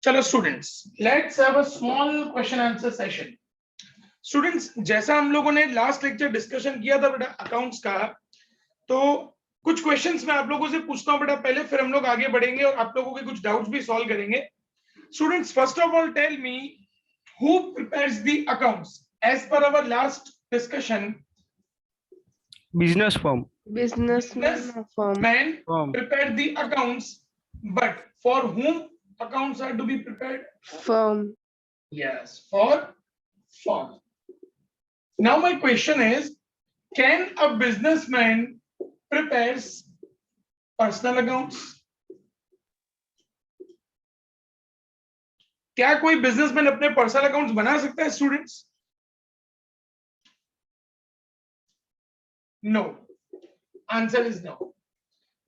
चलो students, let's have a small question answer session. Students, जैसा हम लोगों ने लास्ट लेक्चर डिस्कशन किया था बेटा अकाउंट्स का, तो कुछ क्वेश्चंस मैं आप लोगों से पूछता हूं बेटा पहले, फिर हम लोग आगे बढ़ेंगे और आप लोगों के कुछ डाउट्स भी सॉल्व करेंगे। Students, first of all tell me who prepares the accounts as per our last discussion. Business firm. Businessman firm. Men Firm. prepare the accounts, but for whom accounts are to be prepared? Firm. Yes, for firm. Now my question is, can a businessman prepares personal accounts? क्या कोई businessman अपने personal accounts बना सकता है students? No, answer is no.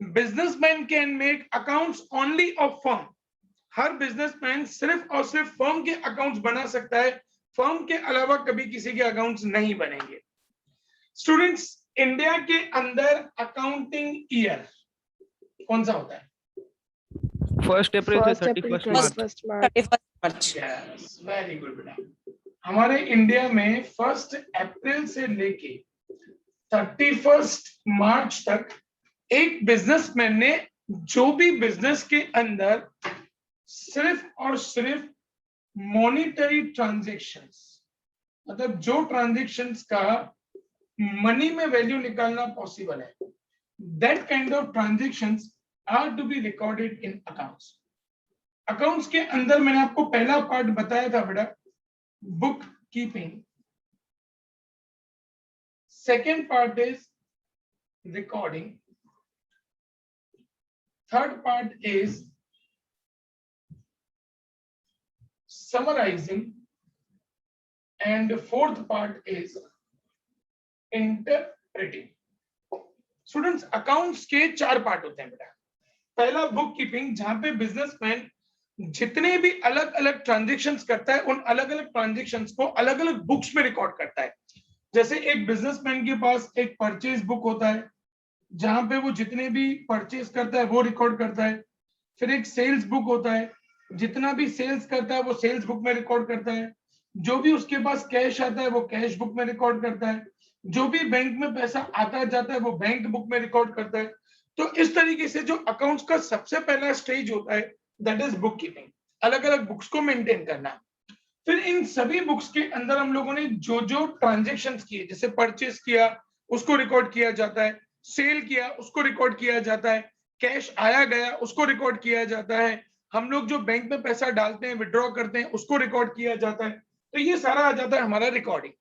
Businessman can make accounts only of firm. हर businessman सिर्फ और सिर्फ फर्म के अकाउंट्स बना सकता है, फर्म के अलावा कभी किसी के अकाउंट्स नहीं बनेंगे। स्टूडेंट्स, इंडिया के अंदर अकाउंटिंग ईयर कौन सा होता है? 1 अप्रैल से 1st April 31 मार्च। 31st March. Yes, very good बेटा। हमारे इंडिया में 1 अप्रैल से लेके 31 मार्च तक एक बिजनेसमैन ने जो भी बिजनेस के अंदर सिर्फ और सिर्फ मॉनिटरी ट्रांजैक्शंस, मतलब जो ट्रांजैक्शंस का मनी में वैल्यू निकालना पॉसिबल है, that kind of transactions are to be recorded in accounts. Accounts के अंदर मैंने आपको पहला पार्ट बताया था बेटा, bookkeeping. Second part is recording, third part is summarizing, and the fourth part is interpreting. Students, accounts के 4 पार्ट होते हैं बेटा। पहला बुक कीपिंग, जहां पे बिजनेसमैन जितने भी अलग अलग ट्रांजैक्शंस करता है उन अलग अलग ट्रांजैक्शंस को अलग अलग बुक्स में रिकॉर्ड करता है। जैसे एक बिजनेसमैन के पास एक परचेज बुक होता है, जहां पे वो जितने भी परचेज करता है वो रिकॉर्ड करता है। फिर एक सेल्स बुक होता है, जितना भी सेल्स करता है वो सेल्स बुक में रिकॉर्ड करता है। जो भी उसके पास कैश आता है वो कैश बुक में रिकॉर्ड करता है। जो भी बैंक में पैसा आता जाता है वो बैंक बुक में रिकॉर्ड करता है। तो इस तरीके से जो अकाउंट्स का सबसे पहला स्टेज होता है दैट इज बुक कीपिंग, अलग अलग बुक्स को मेंटेन करना। फिर इन सभी बुक्स के अंदर हम लोगों ने जो जो ट्रांजेक्शन्स किए, जैसे परचेज किया उसको रिकॉर्ड किया जाता है, सेल किया उसको रिकॉर्ड किया जाता है, कैश आया गया उसको रिकॉर्ड किया जाता है, हम लोग जो बैंक में पैसा डालते हैं विड्रॉ करते हैं उसको रिकॉर्ड किया जाता है। तो ये सारा आ जाता है हमारा रिकॉर्डिंग।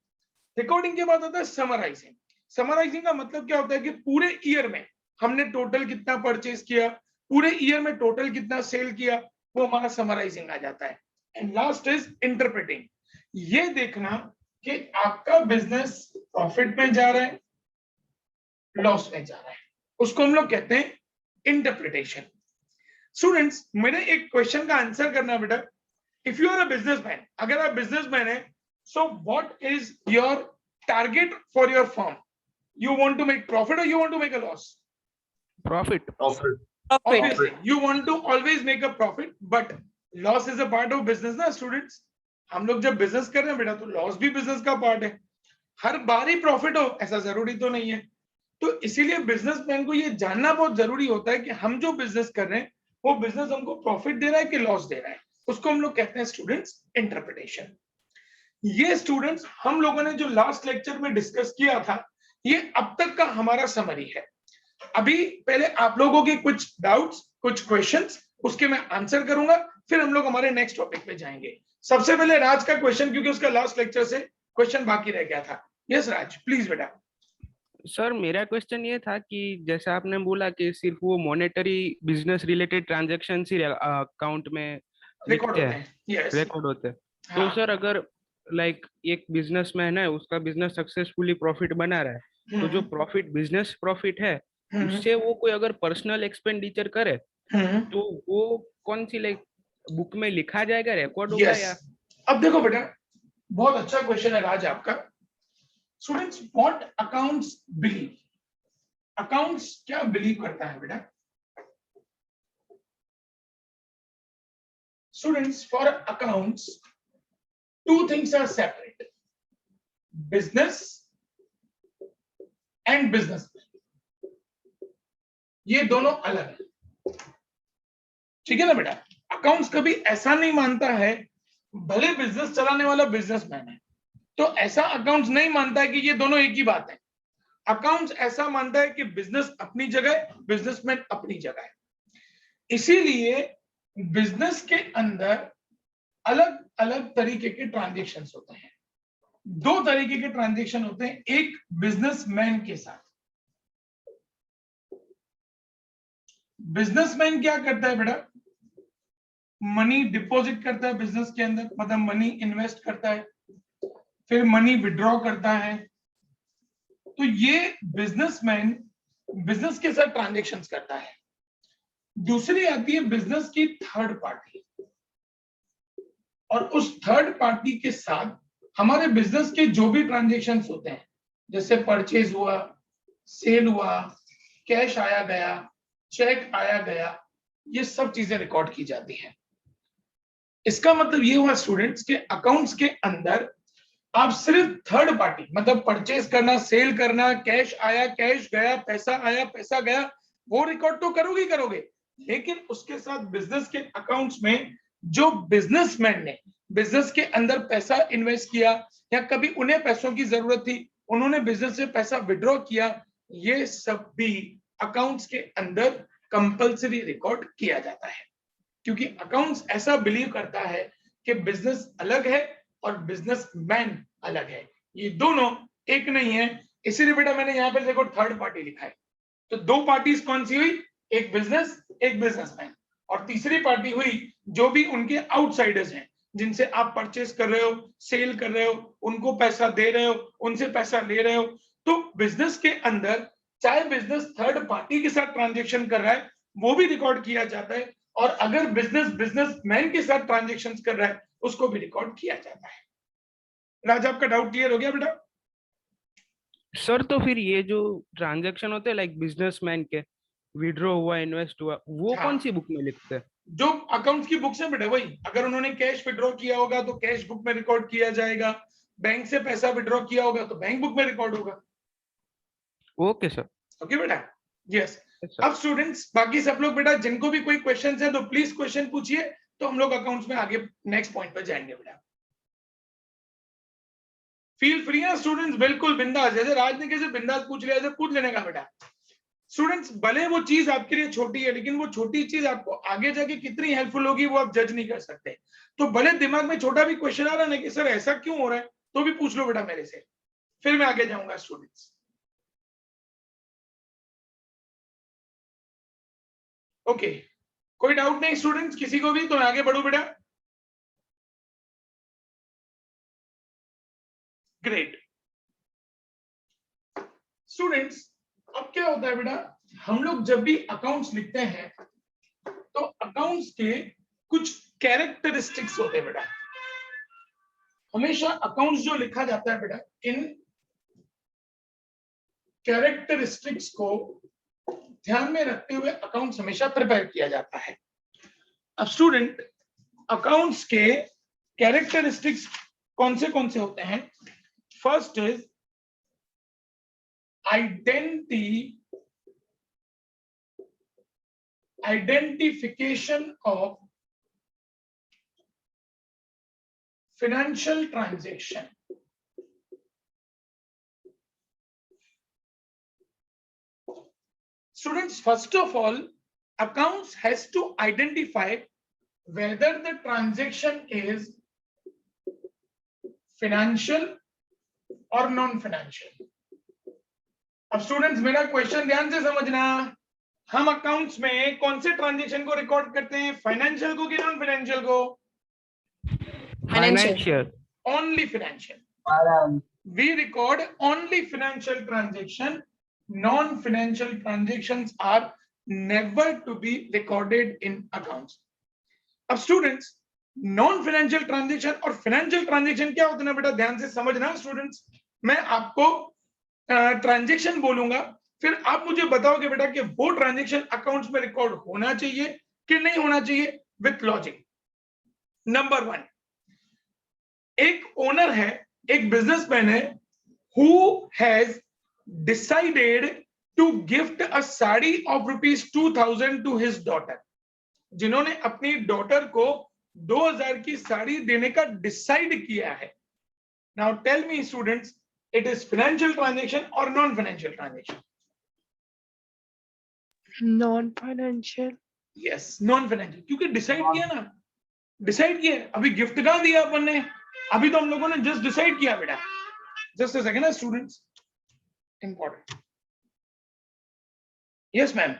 रिकॉर्डिंग के बाद आता है समराइजिंग। समराइजिंग का मतलब क्या होता है कि पूरे ईयर में हमने टोटल कितना परचेज किया, पूरे ईयर में टोटल कितना सेल किया, वो हमारा समराइजिंग आ जाता है। एंड लास्ट इज इंटरप्रेटिंग, ये देखना कि आपका बिजनेस प्रॉफिट में जा रहा है लॉस में जा रहा है, उसको हम लोग कहते हैं इंटरप्रिटेशन। स्टूडेंट्स, मेरे एक क्वेश्चन का आंसर करना बेटा। If you are a businessman, अगर आप बिजनेसमैन है, so what is your target for your firm? You want to make profit और you want to make a loss? Profit. Obviously you want to always make a profit, but loss is a part of business ना students. हम लोग जब business कर रहे हैं बेटा तो लॉस भी बिजनेस का पार्ट है। हर बार ही प्रॉफिट हो ऐसा जरूरी तो नहीं है। तो इसीलिए बिजनेसमैन को ये जानना बहुत जरूरी होता है कि हम जो बिजनेस कर रहे हैं वो बिजनेस हमको प्रॉफिट दे रहा है कि लॉस दे रहा है, उसको हम लोग कहते हैं स्टूडेंट्स इंटरप्रिटेशन। ये स्टूडेंट्स हम लोगों ने जो लास्ट लेक्चर में डिस्कस किया था, ये अब तक का हमारा समरी है। अभी पहले आप लोगों के कुछ डाउट्स, कुछ क्वेश्चंस, उसके मैं आंसर करूंगा, फिर हम लोग हमारे नेक्स्ट टॉपिक पे जाएंगे। सबसे पहले राज का क्वेश्चन, क्योंकि उसका लास्ट लेक्चर से क्वेश्चन बाकी रह गया था। यस राज, प्लीज बेटा। सर, मेरा क्वेश्चन ये था कि जैसे आपने बोला कि सिर्फ वो मॉनेटरी बिजनेस रिलेटेड ट्रांजैक्शन ही अकाउंट में रिकॉर्ड लिखते होते हैं, हैं। यस, रिकॉर्ड होते हैं। तो हाँ। सर, अगर लाइक एक बिजनेसमैन है, उसका बिजनेस सक्सेसफुली प्रॉफिट बना रहा है, तो जो प्रॉफिट बिजनेस प्रॉफिट है उससे वो कोई अगर पर्सनल एक्सपेंडिचर करे तो वो कौन सी लाइक बुक में लिखा जाएगा, रिकॉर्ड होगा या? अब देखो बेटा, बहुत अच्छा क्वेश्चन है राज आपका। Students, what accounts believe, accounts क्या बिलीव करता है बेटा? Students, for accounts, two things are separate: business and business. ये दोनों अलग है, ठीक है ना बेटा। अकाउंट्स कभी ऐसा नहीं मानता है, भले बिजनेस चलाने वाला बिजनेसमैन है तो ऐसा अकाउंट्स नहीं मानता है कि ये दोनों एक ही बात है। अकाउंट्स ऐसा मानता है कि बिजनेस अपनी जगह, बिजनेसमैन अपनी जगह है। इसीलिए बिजनेस के अंदर अलग अलग तरीके के ट्रांजैक्शंस होते हैं। दो तरीके के ट्रांजैक्शन होते हैं, एक बिजनेसमैन के साथ। बिजनेसमैन क्या करता है बेटा? मनी डिपॉजिट करता है बिजनेस के अंदर, मतलब मनी इन्वेस्ट करता है, फिर मनी विड्रॉ करता है। तो ये बिजनेसमैन बिजनेस के साथ ट्रांजैक्शंस करता है। दूसरी आती है बिजनेस की थर्ड पार्टी, और उस थर्ड पार्टी के साथ हमारे बिजनेस के जो भी ट्रांजैक्शंस होते हैं, जैसे परचेज हुआ, सेल हुआ, कैश आया गया, चेक आया गया, ये सब चीजें रिकॉर्ड की जाती हैं। इसका मतलब ये हुआ स्टूडेंट्स के अकाउंट्स के अंदर आप सिर्फ थर्ड पार्टी, मतलब परचेज करना, सेल करना, कैश आया, कैश गया, पैसा आया, पैसा गया, वो रिकॉर्ड तो करोगे करोगे, लेकिन उसके साथ बिजनेस के अकाउंट्स में जो बिजनेसमैन ने बिजनेस के अंदर पैसा इन्वेस्ट किया या कभी उन्हें पैसों की जरूरत थी, उन्होंने बिजनेस से पैसा विड्रॉ किया, ये सब भी अकाउंट्स के अंदर कंपल्सरी रिकॉर्ड किया जाता है। क्योंकि अकाउंट्स ऐसा बिलीव करता है कि बिजनेस अलग है और बिजनेसमैन अलग है, ये दोनों एक नहीं है। इसीलिए बेटा मैंने यहाँ पे देखो थर्ड पार्टी लिखा है। तो दो पार्टीज कौन सी हुई? एक बिजनेस, एक बिजनेसमैन, और तीसरी पार्टी हुई जो भी उनके आउटसाइडर्स हैं, जिनसे आप परचेस कर रहे हो, सेल कर रहे हो, उनको पैसा दे रहे हो, उनसे पैसा ले रहे हो। तो बिजनेस के अंदर चाहे बिजनेस थर्ड पार्टी के साथ ट्रांजैक्शन कर रहा है वो भी रिकॉर्ड किया जाता है, और अगर बिजनेस बिजनेसमैन के साथ ट्रांजैक्शन कर रहा है उसको भी रिकॉर्ड किया जाता है। राज, आपका डाउट क्लियर हो गया बेटा? सर तो फिर ये जो ट्रांजैक्शन होते हैं लाइक बिजनेसमैन के, विड्रॉ हुआ, इन्वेस्ट हुआ, वो हाँ। कौन सी बुक में लिखते हैं? जो अकाउंट्स की बुक्स है बेटा वही, अगर उन्होंने कैश विड्रॉ किया होगा तो कैश बुक में रिकॉर्ड किया जाएगा, बैंक से पैसा विड्रॉ किया होगा तो बैंक बुक में रिकॉर्ड होगा। Okay sir. ओके बेटा, यस। Yes, अब स्टूडेंट्स बाकी सब लोग बेटा जिनको भी कोई क्वेश्चन है तो प्लीज क्वेश्चन पूछिए, तो हम लोग अकाउंट्स में आगे नेक्स्ट पॉइंट पर जाएंगे बेटा। फील फ्री है स्टूडेंट्स, बिल्कुल बिंदास, जैसे राज ने कैसे बिंदास पूछ लिया, ऐसे पूछ लेने का बेटा। स्टूडेंट्स भले वो चीज आपके लिए छोटी है, लेकिन वो छोटी चीज आपको आगे जाके कितनी हेल्पफुल होगी वो आप जज नहीं कर सकते। तो भले दिमाग में छोटा भी क्वेश्चन आ रहा है ना कि सर ऐसा क्यों हो रहा है, तो भी पूछ लो बेटा मेरे से, फिर मैं आगे जाऊंगा स्टूडेंट्स। ओके, कोई डाउट नहीं स्टूडेंट्स किसी को भी? तो मैं आगे बढ़ू बेटा। ग्रेट स्टूडेंट्स, अब क्या होता है बेटा, हम लोग जब भी अकाउंट्स लिखते हैं तो अकाउंट्स के कुछ कैरेक्टरिस्टिक्स होते हैं बेटा। हमेशा अकाउंट्स जो लिखा जाता है बेटा, इन कैरेक्टरिस्टिक्स को ध्यान में रखते हुए अकाउंट्स हमेशा प्रिपेयर किया जाता है। अब स्टूडेंट अकाउंट्स के कैरेक्टरिस्टिक्स कौन से होते हैं? First is identification of financial transaction. Students, first of all, accounts has to identify whether the transaction is financial or non-financial. अब स्टूडेंट्स मेरा क्वेश्चन ध्यान से समझना, हम अकाउंट्स में कौन से ट्रांजैक्शन को रिकॉर्ड करते हैं, फाइनेंशियल को कि नॉन फाइनेंशियल को? Financial. Only financial. We record only financial transaction, non financial transactions are never to be recorded in accounts. अब स्टूडेंट्स नॉन फाइनेंशियल ट्रांजैक्शन और फाइनेंशियल ट्रांजैक्शन क्या होते हैं बेटा, ध्यान से समझना स्टूडेंट्स। मैं आपको ट्रांजैक्शन बोलूंगा, फिर आप मुझे बताओगे बेटा कि वो ट्रांजैक्शन अकाउंट्स में रिकॉर्ड होना चाहिए कि नहीं होना चाहिए, विथ लॉजिक। नंबर 1, एक ओनर है, एक बिजनेसमैन है, who has decided to gift a sari of ₹2000 to his daughter, जिन्होंने अपनी डॉटर को 2000 की साड़ी देने का डिसाइड किया है. Now tell me students, it is financial transaction or non-financial transaction? Non-financial. Yes, non-financial, क्योंकि डिसाइड किया ना, डिसाइड किया. अभी गिफ्ट कहाँ दिया अपन ने, अभी तो हम लोगों ने जस्ट डिसाइड किया बेटा. Just a second students, important. Yes ma'am.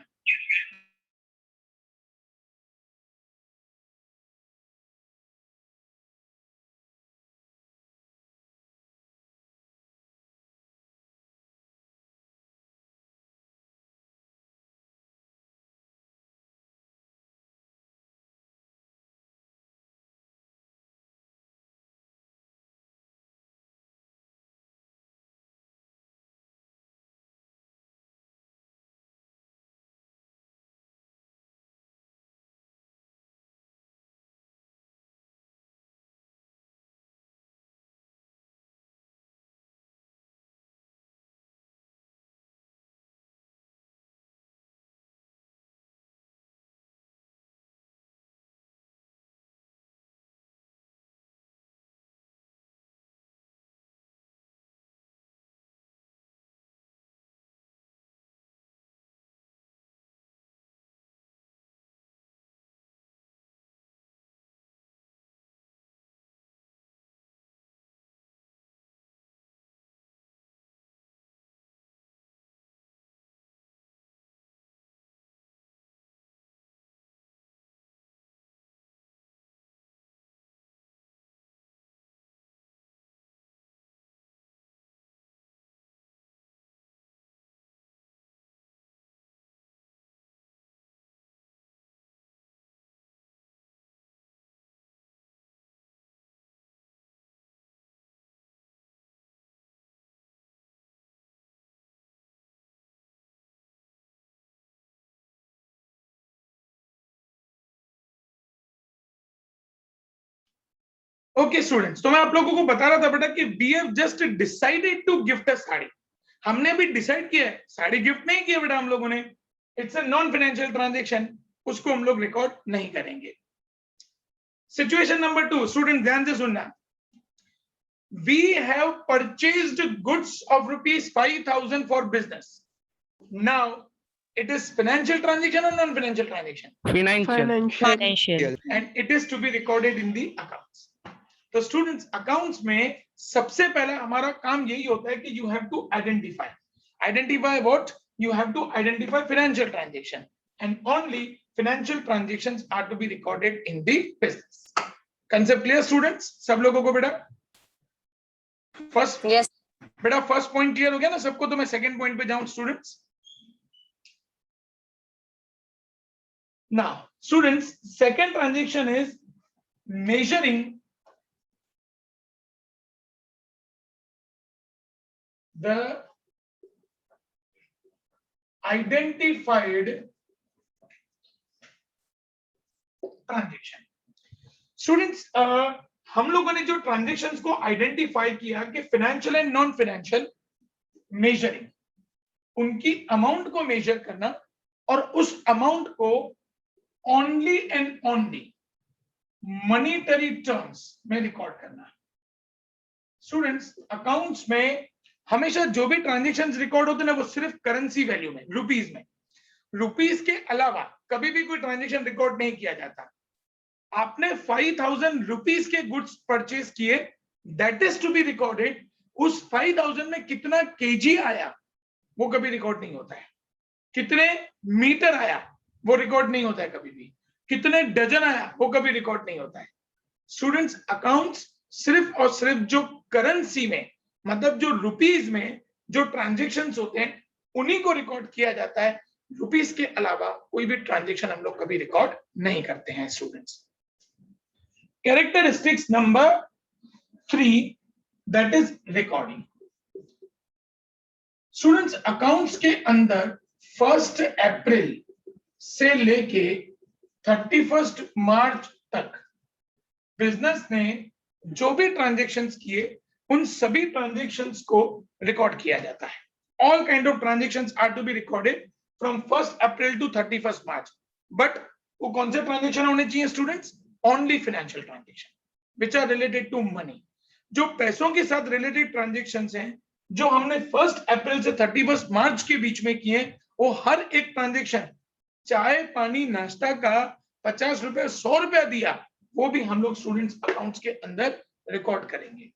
Okay students, तो मैं आप लोगों को बता रहा था बेटा कि we have just decided to gift a sari. हमने भी डिसाइड किया है, साड़ी गिफ्ट नहीं किया बेटा हम लोगों ने. It's a non financial transaction, उसको हम लोग रिकॉर्ड नहीं करेंगे. सिचुएशन नंबर 2, स्टूडेंट ध्यान से सुनना. We have purchased goods of ₹5000 for business. Now it is financial transaction or non-financial transaction? Financial. And it is to be recorded in the accounts. तो students, accounts में सबसे पहला हमारा काम यही होता है कि you have to identify what, you have to identify financial transaction, and only financial transactions are to be recorded in the business. Concept clear students, सब लोगों को बेटा? First, Yes. बेटा फर्स्ट पॉइंट क्लियर हो गया ना सबको? तो मैं सेकंड पॉइंट पे जाऊं students. Now, students, second transaction is measuring the identified transaction. Students, हम लोगों ने जो ट्रांजेक्शंस को आइडेंटिफाई किया कि financial and non financial, measuring, उनकी अमाउंट को मेजर करना और उस अमाउंट को only and only monetary terms में रिकॉर्ड करना. स्टूडेंट्स, अकाउंट्स में हमेशा जो भी ट्रांजैक्शंस रिकॉर्ड होते हैं ना, वो सिर्फ करेंसी वैल्यू में, रुपीस में. रुपीस के अलावा कभी भी कोई ट्रांजैक्शन रिकॉर्ड नहीं किया जाता. आपने 5000 रुपीस के गुड्स परचेज किए, that is to be recorded. उस 5000 में कितना केजी आया वो कभी रिकॉर्ड नहीं होता है. कितने मीटर आया वो रिकॉर्ड नहीं होता है कभी भी. कितने डजन आया वो कभी रिकॉर्ड नहीं होता है. स्टूडेंट्स, अकाउंट्स सिर्फ और सिर्फ जो करेंसी में, मतलब जो रुपीस में जो ट्रांजैक्शंस होते हैं उन्हीं को रिकॉर्ड किया जाता है. रुपीस के अलावा कोई भी ट्रांजैक्शन हम लोग कभी रिकॉर्ड नहीं करते हैं. Students, characteristics number 3, that is recording. Students, accounts के अंदर 1 अप्रैल से लेके 31 मार्च तक बिजनेस ने जो भी ट्रांजेक्शन्स किए उन सभी ट्रांजेक्शन्स को रिकॉर्ड किया जाता है. All kind of transactions are to be recorded from 1st April to 31st March. But वो कौन से ट्रांजेक्शन होने चाहिए students? Only financial transaction which are related to money. जो पैसों के साथ रिलेटेड ट्रांजेक्शन्स हैं जो हमने 1st अप्रैल से 31st मार्च के बीच में किए, वो हर एक ट्रांजेक्शन, चाय पानी नाश्ता का 50 रुपए 100 रुपया दिया, वो भी हम लोग स्टूडेंट्स अकाउंट्स के अंदर रिकॉर्ड करेंगे.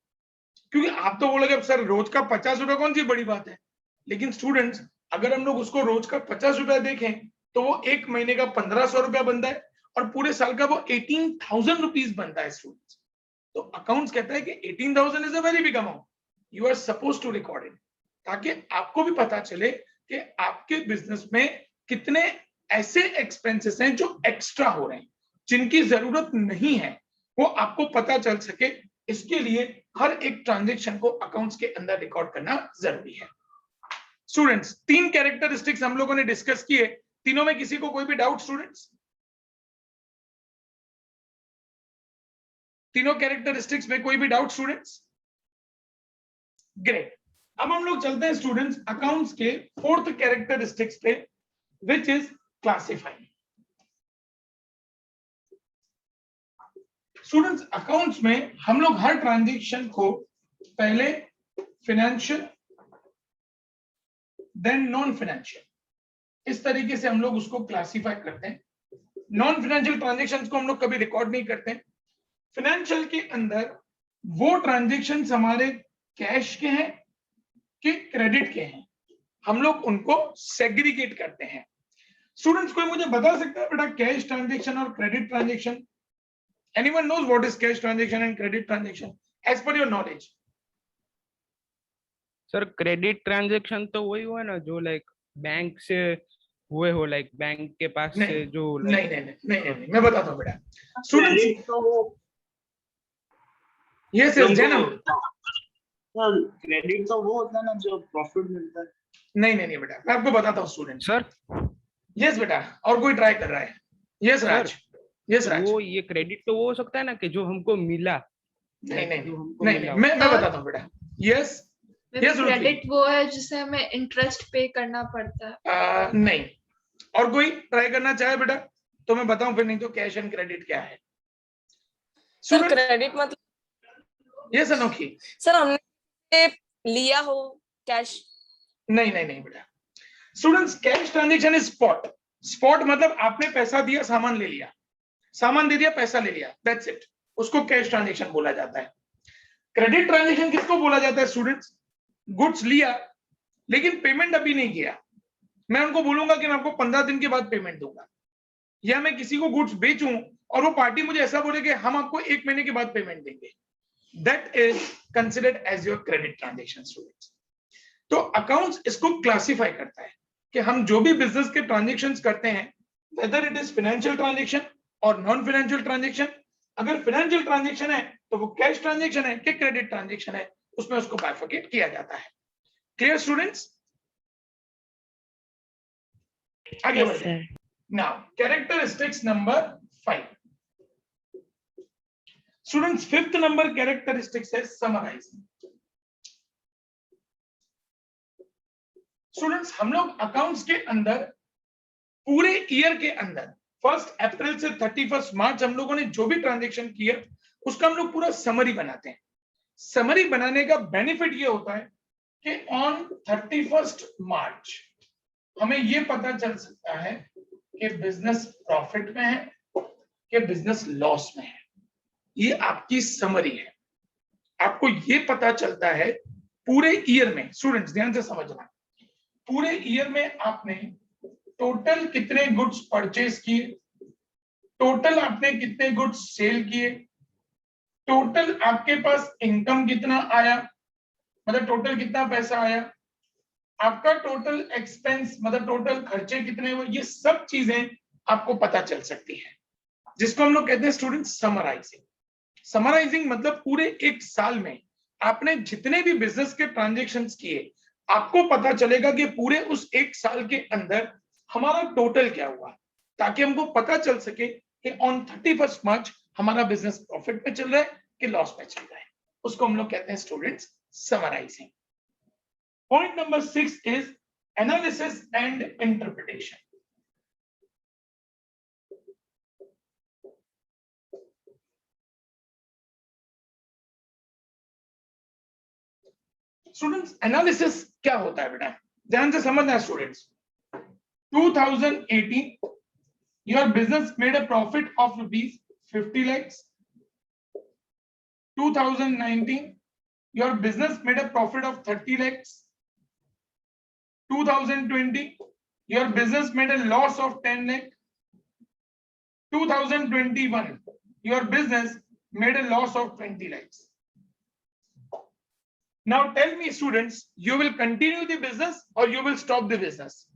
क्योंकि आप तो बोलोगे सर रोज का 50 रुपया कौन सी बड़ी बात है, लेकिन स्टूडेंट्स अगर हम लोग उसको रोज का 50 रुपया देखें तो वो एक महीने का 1500 रुपया बनता है और पूरे साल का वो 18,000 रुपीज बनता है स्टूडेंट्स. तो अकाउंट्स कहता है कि 18,000 is a very big amount, you are suppose to record it, ताकि आपको भी पता चले कि आपके बिजनेस में कितने ऐसे एक्सपेंसेस हैं जो एक्स्ट्रा हो रहे हैं, जिनकी जरूरत नहीं है, वो आपको पता चल सके. इसके लिए हर एक ट्रांजेक्शन को अकाउंट्स के अंदर रिकॉर्ड करना जरूरी है. स्टूडेंट्स 3 कैरेक्टरिस्टिक्स हम लोगों ने डिस्कस किए. तीनों में किसी को कोई भी डाउट स्टूडेंट्स? तीनों कैरेक्टरिस्टिक्स में कोई भी डाउट स्टूडेंट्स? ग्रेट. अब हम लोग चलते हैं स्टूडेंट्स अकाउंट्स के 4th कैरेक्टरिस्टिक्स पे, which is classifying. Students accounts में हम लोग हर ट्रांजेक्शन को पहले फाइनेंशियल देन नॉन फाइनेंशियल, इस तरीके से हम लोग उसको क्लासिफाई करते हैं. नॉन फाइनेंशियल ट्रांजेक्शंस को हम लोग कभी रिकॉर्ड नहीं करते. फाइनेंशियल के अंदर वो ट्रांजेक्शंस हमारे कैश के हैं कि क्रेडिट के हैं, हम लोग उनको सेग्रीगेट करते हैं. स्टूडेंट्स कोई मुझे बता सकता है बेटा कैश ट्रांजेक्शन और credit transaction? Anyone knows what is cash transaction and credit transaction as per your knowledge? Sir credit transaction तो वही हुआ ना जो लाइक बैंक से हुए हो, लाइक बैंक के पास से जो नहीं, मैं बताता हूँ बेटा. स्टूडेंट्स ये सर जैनम क्रेडिट तो वो होता है ना जो प्रॉफिट मिलता है. नहीं बेटा, मैं आपको बताता हूँ स्टूडेंट. सर यस बेटा, और कोई ट्राई कर रहा है? यस राज. यस राज. वो ये क्रेडिट तो वो हो सकता है ना कि जो हमको मिला. नहीं, मैं बताता हूँ बेटा. यस क्रेडिट वो है जिसे हमें इंटरेस्ट पे करना पड़ता है. नहीं. और कोई ट्राई करना चाहे बेटा तो मैं बताऊं, फिर नहीं तो कैश एंड क्रेडिट क्या है? सर क्रेडिट मतलब यस अनोखी. सर हमने लिया हो कैश. नहीं बेटा. Students cash transaction is spot. Spot मतलब आपने पैसा दिया, सामान ले लिया, सामान दे दिया, पैसा ले लिया, दैट्स इट, उसको कैश ट्रांजेक्शन बोला जाता है. क्रेडिट ट्रांजेक्शन किसको बोला जाता है स्टूडेंट्स? गुड्स लिया लेकिन पेमेंट अभी नहीं किया, मैं उनको बोलूंगा कि मैं आपको 15 दिन के बाद पेमेंट दूंगा, या मैं किसी को गुड्स बेचूं और वो पार्टी मुझे ऐसा बोले कि हम आपको 1 महीने के बाद पेमेंट देंगे, that is considered as your credit transaction students. तो अकाउंट्स इसको क्लासिफाई करता है कि हम जो भी बिजनेस के ट्रांजेक्शंस करते हैं, whether it is financial transaction और नॉन फाइनेंशियल ट्रांजेक्शन, अगर फाइनेंशियल ट्रांजेक्शन है तो वो कैश ट्रांजेक्शन है कि क्रेडिट ट्रांजेक्शन है, उसमें उसको बाइफरकेट किया जाता है. Clear students? आगे बढ़ते हैं. Now characteristics number 5. Students 5th number characteristics है समराइजिंग. स्टूडेंट्स हम लोग अकाउंट्स के अंदर पूरे ईयर के अंदर 1st अप्रैल से 31st मार्च हम लोगों ने जो भी ट्रांजेक्शन किया उसका हम लोग पूरा समरी बनाते हैं. समरी बनाने का बेनिफिट ये होता है कि ऑन 31st मार्च हमें ये पता चल सकता है कि बिजनेस प्रॉफिट में है कि बिजनेस लॉस में है. ये आपकी समरी है. आपको ये पता चलता है पूरे ईयर में. स्टूडेंट्स ध्यान से समझना, पूरे ईयर में आपने टोटल कितने गुड्स परचेज किए, टोटल आपने कितने गुड्स सेल किए, टोटल आपके पास इनकम कितना आया, मतलब टोटल कितना पैसा आया, आपका टोटल एक्सपेंस मतलब टोटल खर्चे कितने हुए, ये सब चीजें आपको पता चल सकती है, जिसको हम लोग कहते हैं स्टूडेंट समराइजिंग. समराइजिंग मतलब पूरे एक साल में आपने जितने भी बिजनेस के ट्रांजेक्शन्स किए, आपको पता चलेगा कि पूरे उस एक साल के अंदर हमारा टोटल क्या हुआ, ताकि हमको पता चल सके कि ऑन 31st मार्च हमारा बिजनेस प्रॉफिट में चल रहा है कि लॉस में चल रहा है, उसको हम लोग कहते हैं students summarising. Point number 6 is analysis and interpretation. Students analysis क्या होता है बेटा, ध्यान से समझना है students. 2018 your business made a profit of rupees 50 lakhs. 2019 your business made a profit of 30 lakhs. 2020 your business made a loss of 10 lakh. 2021 your business made a loss of 20 lakhs. Now tell me students, you will continue the business or you will stop the business?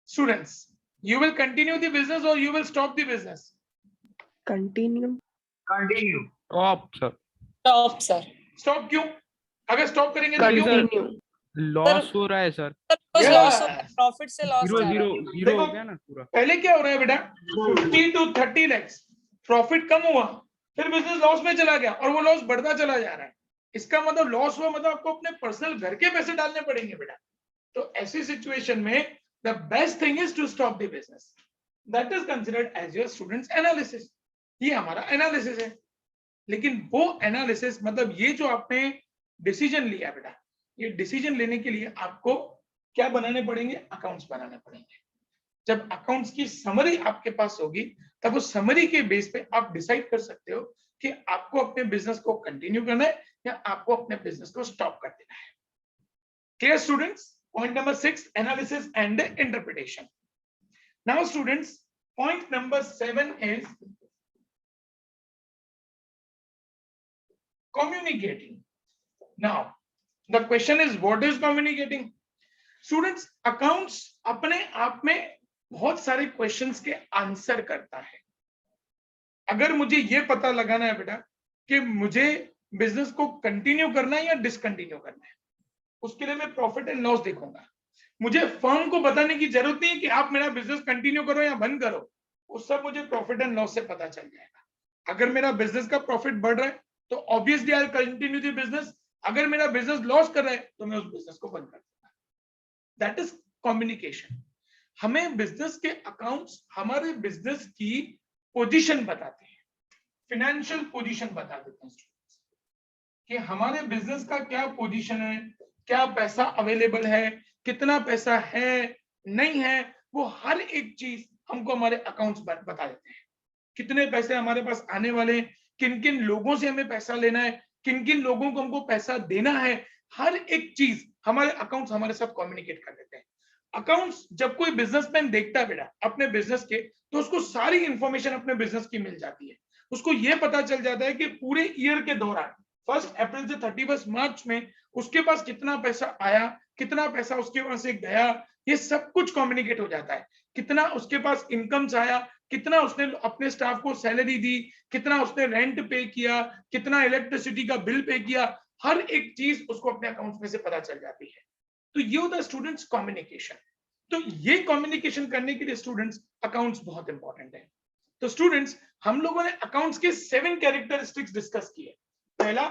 Students, you will continue the business or you will stop the business? Continue. Continue. Top sir. Top sir. Stop क्यों? अगर stop करेंगे तो क्यों? Continue. Loss हो रहा है sir, loss हो, profit से लॉस जीरो जा रहा जीरो है। जीरो हो देखो, गया ना पूरा। पहले क्या हो रहा है बेटा, 50 to 30 lakhs प्रॉफिट कम हुआ, फिर बिजनेस लॉस में चला गया और वो लॉस बढ़ता चला जा रहा है। इसका मतलब लॉस हुआ मतलब आपको अपने पर्सनल घर के पैसे डालने पड़ेंगे बेटा। तो ऐसी सिचुएशन में the best thing is to stop the business. That is considered as your students analysis. ये हमारा एनालिसिस है। लेकिन वो एनालिसिस मतलब ये जो आपने डिसीजन लिया बेटा, ये डिसीजन लेने के लिए आपको क्या बनाने पड़ेंगे, अकाउंट्स बनाने पड़ेंगे। जब अकाउंट्स की समरी आपके पास होगी तब उस समरी के बेस पे आप डिसाइड कर सकते हो कि आपको अपने बिजनेस को कंटिन्यू करना है या आपको अपने बिजनेस को स्टॉप कर देना है। Clear students? Point number 6, analysis and interpretation. Now students, point number 7 is communicating. Now the question is, what is communicating? Students, accounts अपने आप में बहुत सारे questions के आंसर करता है। अगर मुझे ये पता लगाना है बेटा कि मुझे बिजनेस को कंटिन्यू करना है या डिसकंटिन्यू करना है, उसके लिए मैं प्रॉफिट एंड लॉस देखूंगा। मुझे फर्म को बताने की जरूरत नहीं है कि आप मेरा बिजनेस कंटिन्यू करो या बंद करो, वो सब मुझे प्रॉफिट एंड लॉस से पता चल जाएगा। अगर मेरा बिजनेस का प्रॉफिट बढ़ रहा है तो obviously I continue the business, अगर मेरा बिजनेस लॉस कर रहा है तो मैं उस बिजनेस को बंद कर दूंगा। That is communication. हमें बिजनेस के अकाउंट्स हमारे बिजनेस की पोजीशन बताते हैं, फाइनेंशियल पोजीशन बता देते हैं कि हमारे बिजनेस का क्या पोजीशन है, क्या पैसा अवेलेबल है, कितना पैसा है नहीं है, वो हर एक चीज हमको हमारे अकाउंट्स बता देते हैं। कितने पैसे हमारे पास आने वाले हैं, किन किन लोगों से हमें पैसा लेना है, किन किन लोगों को हमको पैसा देना है, हर एक चीज हमारे अकाउंट्स हमारे साथ कम्युनिकेट कर देते हैं। अकाउंट्स जब कोई बिजनेसमैन देखता है बेटा अपने बिजनेस के, तो उसको सारी इंफॉर्मेशन अपने बिजनेस की मिल जाती है। उसको ये पता चल जाता है कि पूरे ईयर के दौरान 1 अप्रैल से 31 मार्च में उसके पास कितना पैसा आया, कितना पैसा उसके पास से गया, ये सब कुछ कम्युनिकेट हो जाता है। कितना उसके पास इनकम्स आया, कितना उसने अपने स्टाफ को सैलरी दी, कितना उसने रेंट पे किया, कितना इलेक्ट्रिसिटी का बिल पे किया, हर एक चीज उसको अपने अकाउंट्स में से पता चल जाती है। तो ये होता है स्टूडेंट्स कम्युनिकेशन। तो ये कम्युनिकेशन करने के लिए स्टूडेंट्स अकाउंट्स बहुत इंपॉर्टेंट है। तो स्टूडेंट्स हम लोगों ने अकाउंट्स के 7 कैरेक्टरिस्टिक्स डिस्कस किए। पहला,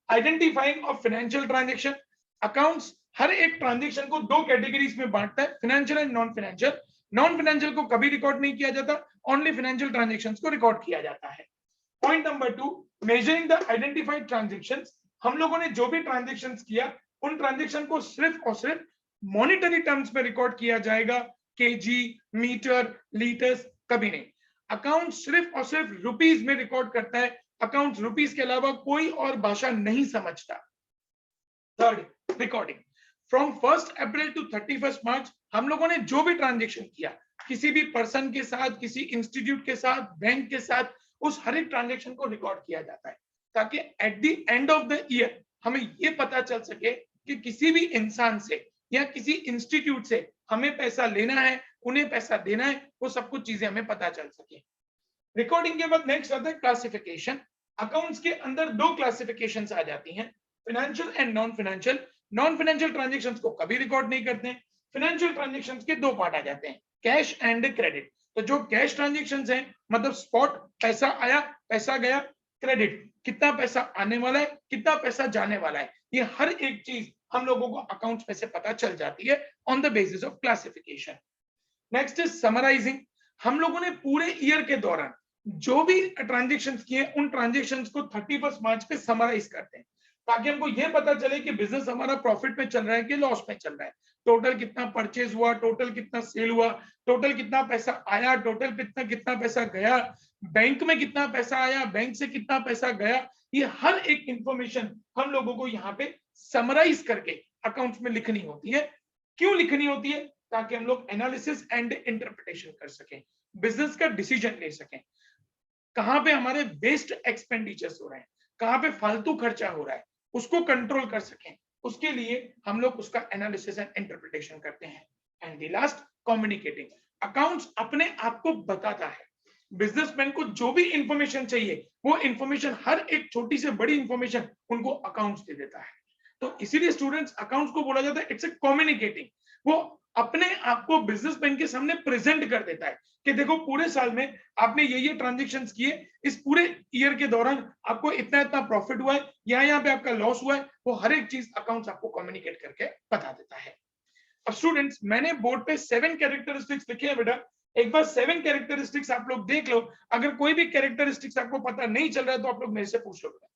identifying of financial transaction. Accounts हर एक ट्रांजैक्शन को 2 कैटेगरीज में बांटता है, financial and non financial. Non financial को कभी रिकॉर्ड नहीं किया जाता, ओनली फाइनेंशियल ट्रांजैक्शंस को रिकॉर्ड किया जाता है। Point number 2, measuring the identified transactions. हम लोगों ने जो भी ट्रांजैक्शंस किया उन ट्रांजैक्शन को सिर्फ और सिर्फ मॉनिटरी टर्म्स में रिकॉर्ड किया जाएगा, केजी, मीटर, लीटर्स कभी नहीं। अकाउंट सिर्फ और सिर्फ रुपीस में रिकॉर्ड करता है, अकाउंट रुपीस के अलावा कोई और भाषा नहीं समझता। Third, recording. From 1 April to 31 March हम लोगों ने जो भी ट्रांजैक्शन किया, किसी भी पर्सन के साथ, किसी इंस्टीट्यूट के साथ, बैंक के साथ, उस हर एक ट्रांजैक्शन को रिकॉर्ड किया जाता है ताकि at the end of the year हमें ये पता चल सके कि किसी भी इंसान से या किसी इंस्टीट्यूट से हमें पैसा लेना है, उन्हें पैसा देना है, वो सब कुछ चीजें हमें पता चल सके। रिकॉर्डिंग के बाद नेक्स्ट आता है क्लासिफिकेशन। अकाउंट्स के अंदर 2 क्लासिफिकेशंस आ जाती हैं, financial and non financial. Non financial transactions को कभी रिकॉर्ड नहीं करते हैं। फाइनेंशियल ट्रांजैक्शंस के 2 पार्ट आ जाते हैं, कैश एंड क्रेडिट। तो जो कैश ट्रांजेक्शंस हैं, मतलब स्पॉट पैसा आया पैसा गया, क्रेडिट कितना पैसा आने वाला है कितना पैसा जाने वाला है, ये हर एक चीज हम लोगों को अकाउंट्स में से पता चल जाती है on the basis of classification. Next is summarising. हम लोगों ने पूरे ईयर के दौरान जो भी ट्रांजेक्शंस किए उन ट्रांजेक्शंस को 31 मार्च पे समराइज करते हैं, ताकि हमको ये पता चले कि बिजनेस हमारा प्रॉफिट में चल रहा है कि लॉस में चल रहा है, टोटल कितना परचेज हुआ, टोटल कितना सेल हुआ, टोटल कितना पैसा आया, टोटल कितना पैसा गया, बैंक में कितना पैसा आया, बैंक से कितना पैसा गया, ये हर एक इंफॉर्मेशन हम लोगों को यहाँ पे समराइज करके अकाउंट्स में लिखनी होती है। क्यों लिखनी होती है? ताकि हम लोग एनालिसिस एंड इंटरप्रिटेशन कर सकें, बिजनेस का डिसीजन ले सकें, कहां पे हमारे वेस्ट एक्सपेंडिचर्स हो रहे हैं, कहां पे फालतू खर्चा हो रहा है, उसको कंट्रोल कर सकें। उसके लिए हम लोग उसका एनालिसिस एंड इंटरप्रिटेशन करते हैं। And the last, communicating. Accounts अपने आप को बताता है, बिजनेसमैन को जो भी इंफॉर्मेशन चाहिए वो इंफॉर्मेशन, हर एक छोटी से बड़ी इंफॉर्मेशन उनको अकाउंट्स दे देता है। तो इसीलिए स्टूडेंट्स, अकाउंट्स को बोला जाता है इट्स ए कम्युनिकेटिंग। वो अपने आप को बिजनेसमैन के सामने प्रेजेंट कर देता है कि देखो पूरे साल में आपने ये ट्रांजेक्शंस किए, इस पूरे ईयर के दौरान आपको इतना इतना प्रॉफिट हुआ है, यहाँ पे आपका लॉस हुआ है, वो हर एक चीज अकाउंट्स आपको कम्युनिकेट करके बता देता है। अब स्टूडेंट्स, मैंने बोर्ड पे 7 कैरेक्टरिस्टिक्स लिखे हैं बेटा, एक बार 7 कैरेक्टरिस्टिक्स आप लोग देख लो। अगर कोई भी कैरेक्टरिस्टिक्स आपको पता नहीं चल रहा है तो आप लोग मेरे से पूछ लो बेटा।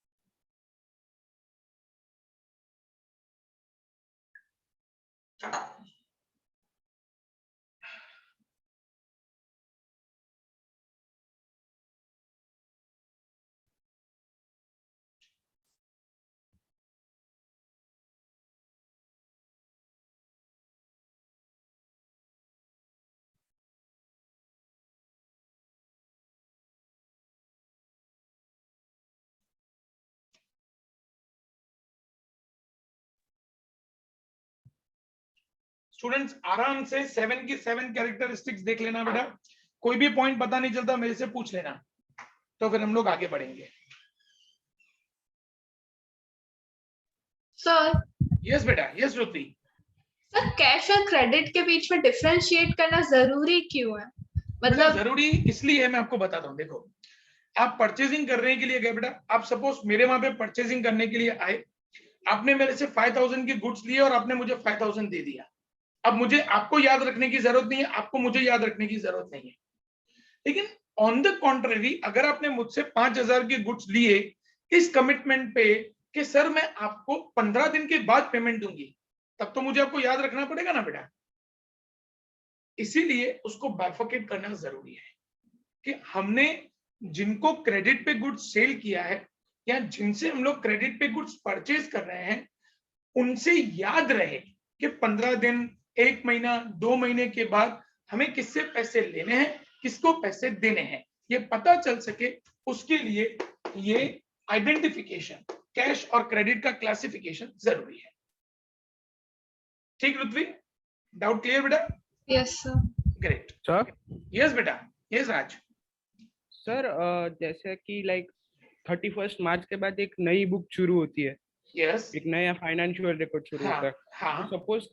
स्टूडेंट्स, आराम से 7 की 7 कैरेक्टरिस्टिक्स देख लेना बेटा, कोई भी पॉइंट पता नहीं चलता मेरे से पूछ लेना, तो फिर हम लोग आगे बढ़ेंगे। सर। यस बेटा, यस श्रुति। सर, कैश और क्रेडिट के बीच में डिफरेंशिएट करना जरूरी क्यों है? मतलब जरूरी इसलिए है, मैं आपको बताता हूँ। देखो, आप परचेजिंग करने के लिए गए बेटा, आप सपोज मेरे वहां पे परचेजिंग करने के लिए आए, आपने मेरे से 5000 के गुड्स लिए और आपने मुझे 5000 दे दिया। अब मुझे आपको याद रखने की जरूरत नहीं है, आपको मुझे याद रखने की जरूरत नहीं है। लेकिन ऑन द कॉन्ट्ररी, अगर आपने मुझसे 5000 के गुड्स लिए इस कमिटमेंट पे कि सर मैं आपको 15 दिन के बाद पेमेंट दूंगी, तब तो मुझे आपको याद रखना पड़ेगा ना बेटा। इसीलिए उसको बाइफरकेट करना जरूरी है कि हमने जिनको क्रेडिट पे गुड्स सेल किया है या जिनसे हम लोग क्रेडिट पे गुड्स परचेज कर रहे हैं, उनसे याद रहे कि 15 दिन, 1 महीना, 2 महीने के बाद हमें किससे पैसे लेने हैं, किसको पैसे देने हैं, ये पता चल सके। उसके लिए ये आइडेंटिफिकेशन, कैश और क्रेडिट का क्लासिफिकेशन जरूरी है। ठीक ऋत्वी, डाउट क्लियर बेटा? Yes sir. Great sir. Yes बेटा, यस राज। सर, जैसे कि लाइक 31 मार्च के बाद एक नई बुक शुरू होती है, यस, एक नया फाइनेंशियल रिकॉर्ड शुरू होता है। हाँ, सपोज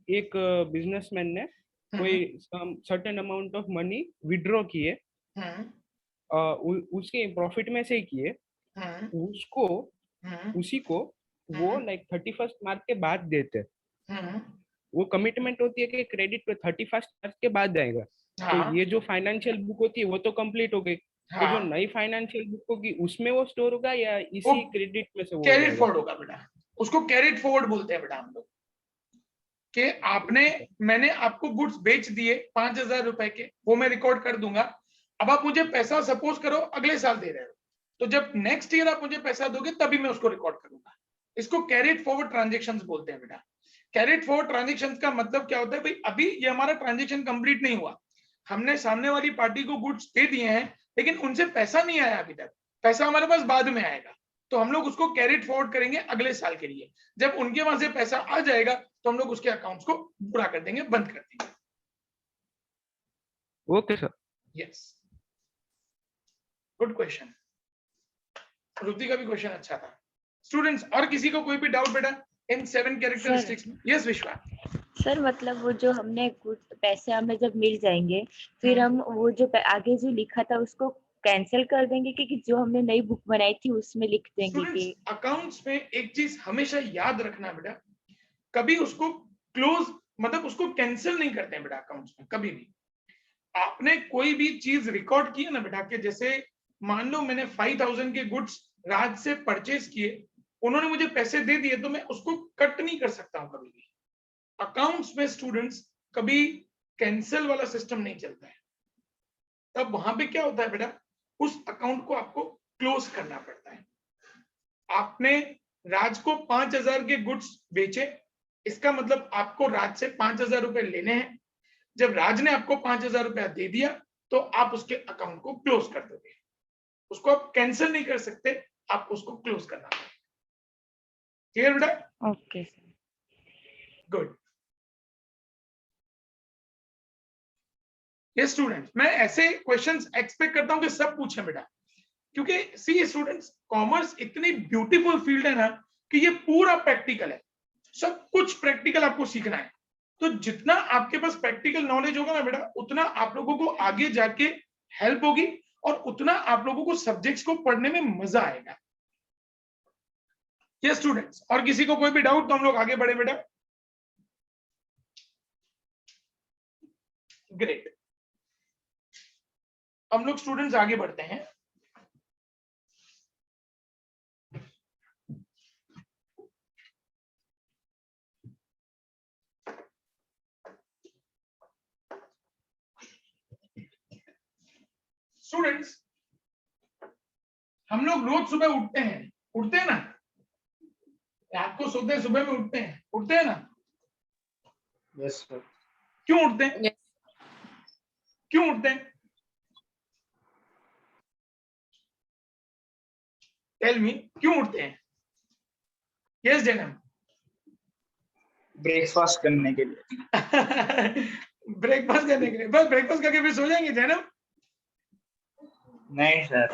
एक बिजनेसमैन ने कोई certain amount of money withdraw किए, उसके प्रॉफिट में से किए, उसको उसी को वो लाइक 31 मार्च के बाद देते। वो कमिटमेंट होती है कि क्रेडिट पे 31 मार्च के बाद जाएगा। तो ये जो फाइनेंशियल बुक होती है वो तो कंप्लीट हो गई। तो जो नई फाइनेंशियल बुक होगी उसमें वो स्टोर होगा या इसी क्रेडिट में से वो कैरिड फॉरवर्ड होगा बेटा, उसको कैरिड फॉरवर्ड बोलते हैं बेटा हम लोग। कि मैंने आपको गुड्स बेच दिए 5000 रुपए के, वो मैं रिकॉर्ड कर दूंगा। अब आप मुझे पैसा सपोज करो अगले साल दे रहे हो, तो जब नेक्स्ट ईयर आप मुझे पैसा दोगे तभी मैं उसको रिकॉर्ड करूंगा। इसको कैरिड फॉरवर्ड ट्रांजेक्शंस बोलते हैं बेटा। कैरिड फॉरवर्ड ट्रांजेक्शंस का मतलब क्या होता है भाई, अभी ये हमारा ट्रांजेक्शन कंप्लीट नहीं हुआ, हमने सामने वाली पार्टी को गुड्स दे दिए हैं लेकिन उनसे पैसा नहीं आया अभी तक, पैसा हमारे पास बाद में आएगा, तो हम लोग उसको कैरिड फॉरवर्ड करेंगे अगले साल के लिए। जब उनके वहां से पैसा आ जाएगा तो हम लोग उसके अकाउंट्स को पूरा कर देंगे, बंद कर देंगे। Okay sir. Yes, good question. Riddhi का भी क्वेश्चन अच्छा था। स्टूडेंट्स, और किसी को कोई भी डाउट बेटा इन 7 कैरेक्टरिस्टिक्स में? यस विश्वा। सर मतलब वो जो हमने पैसे हमें जब मिल जाएंगे फिर हम वो जो आगे जो लिखा था उसको कैंसिल कर देंगे कि जो हमने नई बुक बनाई थी उसमें लिख देंगे स्टूडेंट्स कि अकाउंट्स में एक चीज हमेशा याद रखना बेटा, कभी उसको क्लोज मतलब उसको कैंसिल नहीं करते हैं बेटा अकाउंट्स में कभी भी। आपने कोई भी चीज रिकॉर्ड की है ना बेटा, कि जैसे मान लो मैंने 5000 के गुड्स राज से परचेज किए, उन्होंने मुझे पैसे दे दिए, तो मैं उसको कट नहीं कर सकता हूं कभी भी। अकाउंट्स में स्टूडेंट्स कभी कैंसिल वाला सिस्टम नहीं चलता है। तब वहां पे क्या होता है बेटा, उस अकाउंट को आपको क्लोज करना पड़ता है। आपने राज को 5000 के गुड्स बेचे, इसका मतलब आपको राज से 5000 रुपए लेने हैं। जब राज ने आपको 5000 रुपया दे दिया तो आप उसके अकाउंट को क्लोज कर दोगे, उसको आप कैंसिल नहीं कर सकते, आप उसको क्लोज करना है। क्लियर बेटा? Okay good. ये स्टूडेंट्स मैं ऐसे क्वेश्चंस एक्सपेक्ट करता हूं कि सब पूछें बेटा, क्योंकि सी स्टूडेंट्स कॉमर्स इतनी ब्यूटीफुल फील्ड है ना कि ये पूरा प्रैक्टिकल है, सब कुछ प्रैक्टिकल आपको सीखना है। तो जितना आपके पास प्रैक्टिकल नॉलेज होगा ना बेटा, उतना आप लोगों को आगे जाके हेल्प होगी और उतना आप लोगों को सब्जेक्ट्स को पढ़ने में मजा आएगा। ये स्टूडेंट्स, और किसी को कोई भी डाउट तो हम लोग आगे बढ़े बेटा। ग्रेट, हम लोग स्टूडेंट्स आगे बढ़ते हैं। स्टूडेंट्स हम लोग रोज सुबह उठते हैं ना, रात को सोते हैं, सुबह में उठते हैं ना? Yes sir. क्यों उठते हैं? Yes. क्यों उठते हैं? टेल मी, क्यों उठते हैं? यस जैनम। ब्रेकफास्ट करने के लिए। ब्रेकफास्ट करने के लिए? बस ब्रेकफास्ट करके फिर सो जाएंगे जैनम? नहीं सर।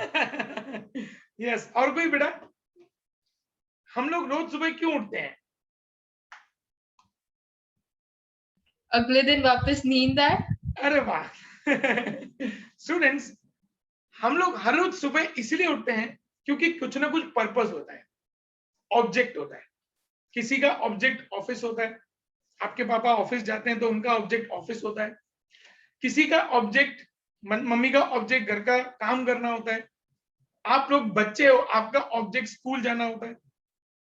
यस, और कोई बेटा? हम लोग रोज सुबह क्यों उठते हैं? अगले दिन वापस नींद आए। अरे वाह। स्टूडेंट्स हम लोग हर रोज सुबह इसलिए उठते हैं क्योंकि कुछ ना कुछ पर्पस होता है, ऑब्जेक्ट होता है। किसी का ऑब्जेक्ट ऑफिस होता है, आपके पापा ऑफिस जाते हैं तो उनका ऑब्जेक्ट ऑफिस होता है। किसी का ऑब्जेक्ट, मम्मी का ऑब्जेक्ट घर का काम करना होता है। आप लोग बच्चे हो, आपका ऑब्जेक्ट स्कूल जाना होता है।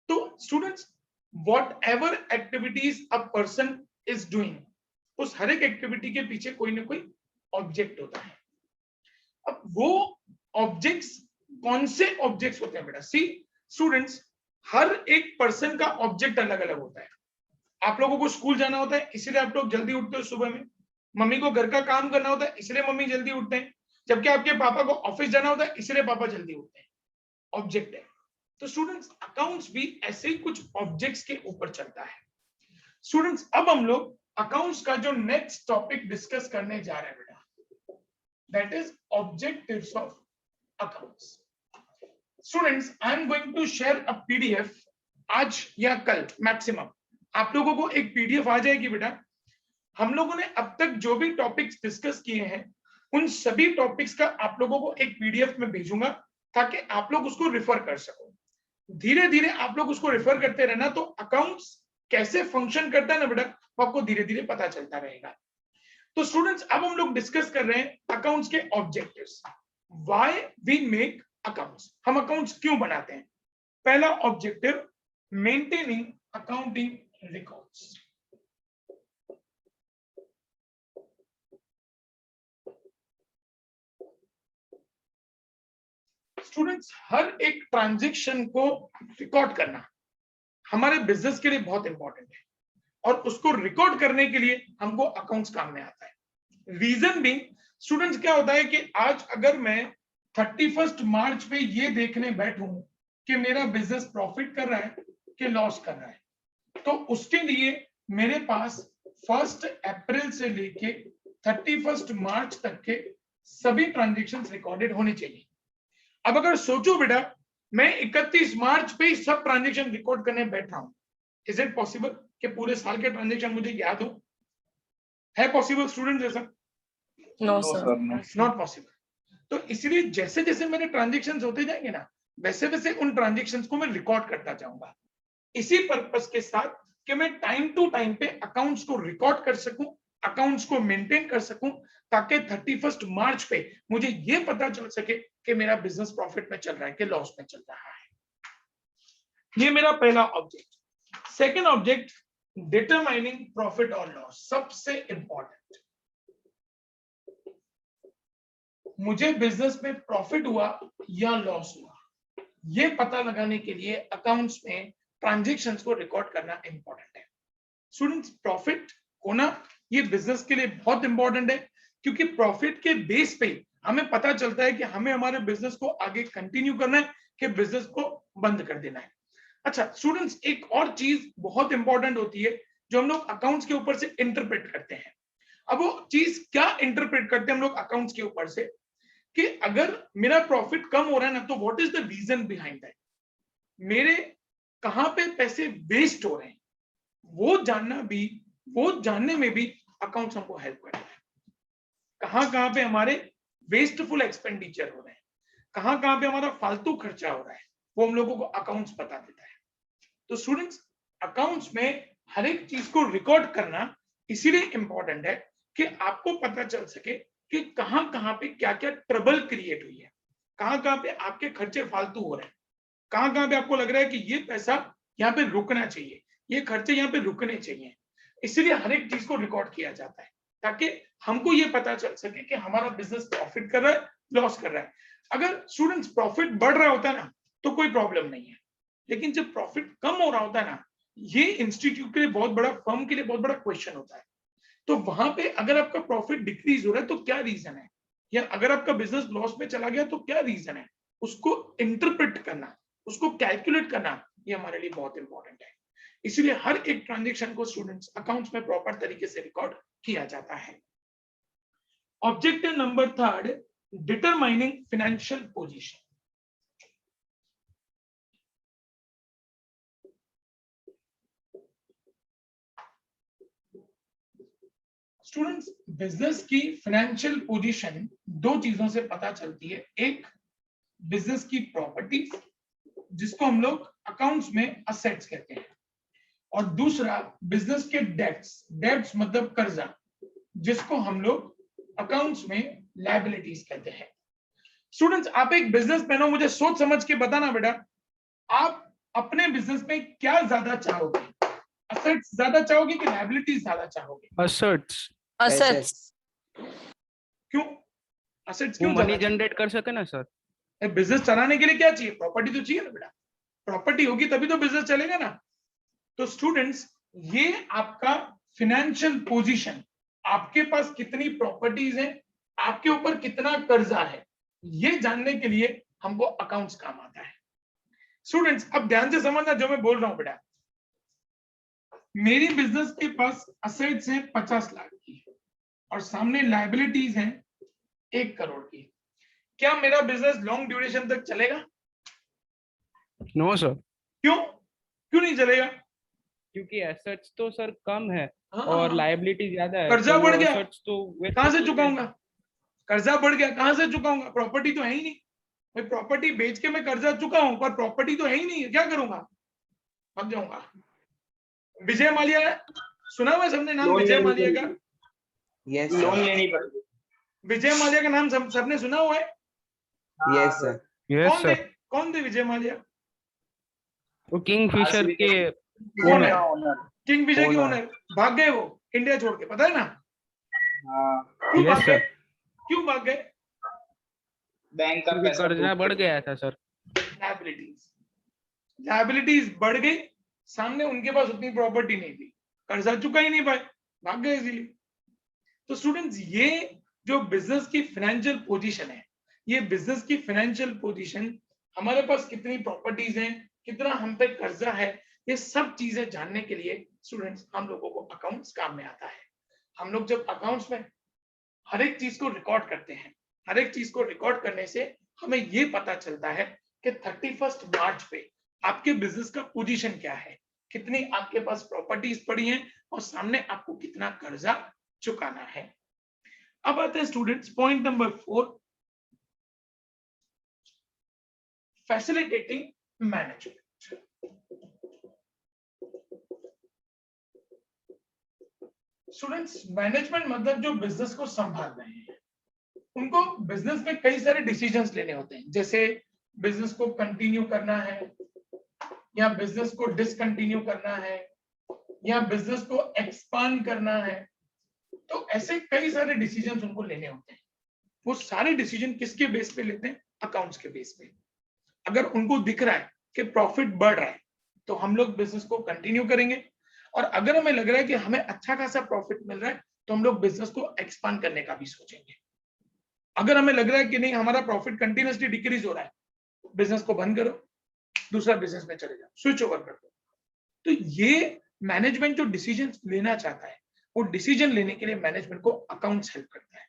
तो students what ever activities a person is doing, उस हर एक एक्टिविटी के पीछे कोई ना कोई ऑब्जेक्ट होता है। अब वो ऑब्जेक्ट्स कौन से ऑब्जेक्ट्स होते हैं बेटा? सी स्टूडेंट्स हर एक पर्सन का ऑब्जेक्ट अलग अलग होता है। आप लोगों को स्कूल जाना होता है इसलिए आप लोग जल्दी उठते हो सुबह में। मम्मी को घर का काम करना होता है इसलिए मम्मी जल्दी उठते हैं। जबकि आपके पापा को ऑफिस जाना होता है इसलिए पापा जल्दी उठते हैं। ऑब्जेक्ट है। तो स्टूडेंट्स अकाउंट्स भी ऐसे ही कुछ ऑब्जेक्ट्स के ऊपर चलता है। स्टूडेंट्स अब हम लोग अकाउंट्स का जो नेक्स्ट टॉपिक डिस्कस करने जा रहे हैं बेटा, that is objectives of accounts. Students I am going to share a PDF आज या कल मैक्सिमम आप लोगों को एक पीडीएफ आ जाएगी बेटा। हम लोगों ने अब तक जो भी टॉपिक्स डिस्कस किए हैं उन सभी टॉपिक्स का आप लोगों को एक पीडीएफ में भेजूंगा ताकि आप लोग उसको रेफर कर सको। धीरे धीरे आप लोग उसको रेफर करते रहना तो अकाउंट्स कैसे फंक्शन करता है ना बेटा, वो आपको धीरे धीरे पता चलता रहेगा। तो स्टूडेंट्स अब हम लोग डिस्कस कर रहे हैं अकाउंट्स के objectives. Why we make accounts, हम अकाउंट्स क्यों बनाते हैं? पहला objective, maintaining accounting records. Students हर एक ट्रांजैक्शन को रिकॉर्ड करना हमारे बिजनेस के लिए बहुत इंपॉर्टेंट है और उसको रिकॉर्ड करने के लिए हमको अकाउंट्स काम में आता है। रीजन भी स्टूडेंट्स क्या होता है कि आज अगर मैं 31 मार्च पे ये देखने बैठूं कि मेरा बिजनेस प्रॉफिट कर रहा है कि लॉस कर रहा है, तो उसके लिए मेरे पास 1 अप्रैल से लेके 31 मार्च तक के सभी ट्रांजैक्शंस रिकॉर्डेड होने चाहिए। अब अगर सोचो बेटा मैं 31 मार्च पे ही सब ट्रांजैक्शन रिकॉर्ड करने बैठ रहा हूं, इज इट पॉसिबल? कि पूरे साल के ट्रांजेक्शन मुझे याद हो? है पॉसिबल स्टूडेंट ऐसा? No No, sir sir, no. Not possible. तो इसलिए जैसे जैसे मेरे ट्रांजेक्शंस होते जाएंगे ना, वैसे वैसे उन ट्रांजेक्शंस को मैं रिकॉर्ड करता जाऊंगा, इसी पर्पस के साथ कि मैं टाइम टू टाइम पे अकाउंट्स को रिकॉर्ड कर सकूं, अकाउंट्स को मेंटेन कर सकूं, ताकि 31 मार्च पे मुझे ये पता चल सके कि मेरा बिजनेस प्रॉफिट में चल रहा है कि लॉस में चल रहा है। ये मेरा पहला object. Second object, determining profit और लॉस, सबसे इंपॉर्टेंट। मुझे बिजनेस में प्रॉफिट हुआ या लॉस हुआ, ये पता लगाने के लिए अकाउंट्स में ट्रांजैक्शंस को रिकॉर्ड करना इंपॉर्टेंट है। स्टूडेंट्स, प्रॉफिट होना ये बिजनेस के लिए बहुत इंपॉर्टेंट है, क्योंकि प्रॉफिट के बेस पे हमें पता चलता है कि हमें हमारे बिजनेस को आगे कंटिन्यू करना है कि बिजनेस को बंद कर देना है। अच्छा स्टूडेंट्स, एक और चीज बहुत इंपॉर्टेंट होती है जो हम लोग अकाउंट्स के ऊपर से इंटरप्रेट करते हैं। अब वो चीज क्या इंटरप्रेट करते हैं हम लोग अकाउंट्स के ऊपर से, कि अगर मेरा प्रॉफिट कम हो रहा है ना, तो what is the reason behind that, मेरे कहां पे पैसे वेस्ट हो रहे हैं, वो जानने में भी अकाउंट्स हमको हेल्प करता है। कहां पे हमारे वेस्टफुल एक्सपेंडिचर हो रहे हैं, कहां पे हमारा फालतू खर्चा हो रहा है, वो हम लोगों को अकाउंट्स बता देता है। तो स्टूडेंट्स, अकाउंट्स में हर एक चीज को रिकॉर्ड करना इसीलिए इंपॉर्टेंट है कि आपको पता चल सके कि कहां पे क्या क्या ट्रबल क्रिएट हुई है, कहां पे आपके खर्चे फालतू हो रहे हैं, कहां पे आपको लग रहा है कि ये पैसा यहाँ पे रुकना चाहिए, ये खर्चे यहाँ पे रुकने चाहिए। इसीलिए हर एक चीज को रिकॉर्ड किया जाता है ताकि हमको ये पता चल सके कि हमारा बिजनेस प्रॉफिट कर रहा है, लॉस कर रहा है। अगर स्टूडेंट्स प्रॉफिट बढ़ रहा होता है ना, तो कोई प्रॉब्लम नहीं है, लेकिन जब प्रॉफिट कम हो रहा होता है ना, ये इंस्टीट्यूट के लिए बहुत बड़ा, फर्म के लिए बहुत बड़ा क्वेश्चन होता है। तो वहां पे अगर आपका प्रॉफिट डिक्रीज हो रहा है तो क्या रीजन है, या अगर आपका बिजनेस लॉस में चला गया तो क्या रीजन है, उसको इंटरप्रेट करना, उसको कैलकुलेट करना, ये हमारे लिए बहुत इंपॉर्टेंट है। इसलिए हर एक ट्रांजेक्शन को स्टूडेंट्स अकाउंट्स में प्रॉपर तरीके से रिकॉर्ड किया जाता है। Objective number third, determining financial position. Students, business की फाइनेंशियल पोजीशन दो चीजों से पता चलती है। एक, बिजनेस की प्रॉपर्टी जिसको हम लोग अकाउंट्स में असेट्स कहते हैं, और दूसरा बिजनेस के डेट्स मतलब कर्जा, जिसको हम लोग अकाउंट्स में लायबिलिटीज कहते हैं। स्टूडेंट्स, आप एक बिजनेसमैन हो, मुझे सोच समझ के बताना बेटा, आप अपने बिजनेस में क्या ज्यादा चाहोगे, असेट्स ज्यादा चाहोगे कि लायबिलिटीज ज्यादा चाहोगे? असेट्स। असेट्स क्यों असेट्स वो क्यों मनी ज्यादा जनरेट कर सके ना सर। चाहिए? बिजनेस चलाने के लिए क्या चाहिए? प्रॉपर्टी तो चाहिए ना बेटा, प्रॉपर्टी होगी तभी तो बिजनेस चलेगा ना। तो स्टूडेंट्स, ये आपका फाइनेंशियल पोजीशन, आपके पास कितनी प्रॉपर्टीज हैं, आपके ऊपर कितना कर्जा है, ये जानने के लिए हमको अकाउंट्स काम आता है। स्टूडेंट्स, अब ध्यान से समझना जो मैं बोल रहा हूं बेटा। मेरी बिजनेस के पास असेट्स हैं 50 लाख की और सामने लायबिलिटीज हैं 1 करोड़ की। क्या मेरा बिजनेस लॉन्ग ड्यूरेशन तक चलेगा? No sir. क्यों नहीं चलेगा? क्योंकि एसेट्स तो सर कम है हाँ, और लायबिलिटी ज्यादा है, कर्जा तो वो बढ़ गया, assets तो कहां से चुकाऊंगा? कर्जा बढ़ गया, कहां से चुकाऊंगा? प्रॉपर्टी तो है ही नहीं, मैं प्रॉपर्टी बेच के मैं कर्जा चुका हूं, पर प्रॉपर्टी तो है ही नहीं है, क्या करूंगा? भाग जाऊंगा। विजय माल्या, सुना हुआ सबने नाम विजय माल्या का? यस लोन सर, लेनी पड़ेगी। विजय माल्या का नाम सबने सुना हुआ है? यस सर, यस कौन थे? सर। कौन थे विजय माल्या? वो किंगफिशर RCB के कौन है? ओनर। किंगफिशर के Owner। ओनर। भाग गए वो इंडिया छोड़ के, पता है ना? हाँ, क्यों यस भाग गए? सर, क्यों भाग गए? बैंक का क्योंकि पैसा कर्जा बढ़ गया था सर। लायबिलिटीज बढ़ गई, सामने उनके पास उतनी प्रॉपर्टी नहीं थी, कर्जा चुका ही नहीं पाए, भाग गए इसीलिए। तो स्टूडेंट्स, ये जो बिजनेस की फाइनेंशियल पोजीशन है, ये बिजनेस की फाइनेंशियल पोजीशन, हमारे पास कितनी प्रॉपर्टीज हैं, कितना हम पे कर्जा है, ये सब चीजें जानने के लिए स्टूडेंट्स हम लोगों को अकाउंट्स काम में आता है। हम लोग जब अकाउंट्स में हर एक चीज को रिकॉर्ड करते हैं, हर एक चीज को रिकॉर्ड करने से हमें ये पता चलता है कि 31 मार्च पे आपके बिजनेस का पोजीशन क्या है, कितनी आपके पास प्रॉपर्टीज पड़ी हैं और सामने आपको कितना कर्जा चुकाना है। अब आते हैं students point number 4, facilitating management. Students management मतलब जो बिजनेस को संभाल रहे हैं, उनको बिजनेस में कई सारे डिसीजंस लेने होते हैं, जैसे बिजनेस को कंटिन्यू करना है या बिजनेस को डिसकंटिन्यू करना है या बिजनेस को एक्सपांड करना है। तो ऐसे कई सारे डिसीजंस उनको लेने होते हैं। वो सारे डिसीजन किसके बेस पे लेते हैं? अकाउंट्स के बेस पे। अगर उनको दिख रहा है कि प्रॉफिट बढ़ रहा है तो हम लोग बिजनेस को कंटिन्यू करेंगे, और अगर हमें लग रहा है कि हमें अच्छा खासा प्रॉफिट मिल रहा है तो हम लोग बिजनेस को एक्सपांड करने का भी सोचेंगे। अगर हमें लग रहा है कि नहीं, हमारा प्रॉफिट कंटिन्यूअसली डिक्रीज हो रहा है, बिजनेस को बंद करो, दूसरा बिजनेस में चले जाओ, स्विच ओवर कर दो। तो ये मैनेजमेंट जो डिसीजन लेना चाहता है, वो डिसीजन लेने के लिए मैनेजमेंट को अकाउंट्स हेल्प करता है।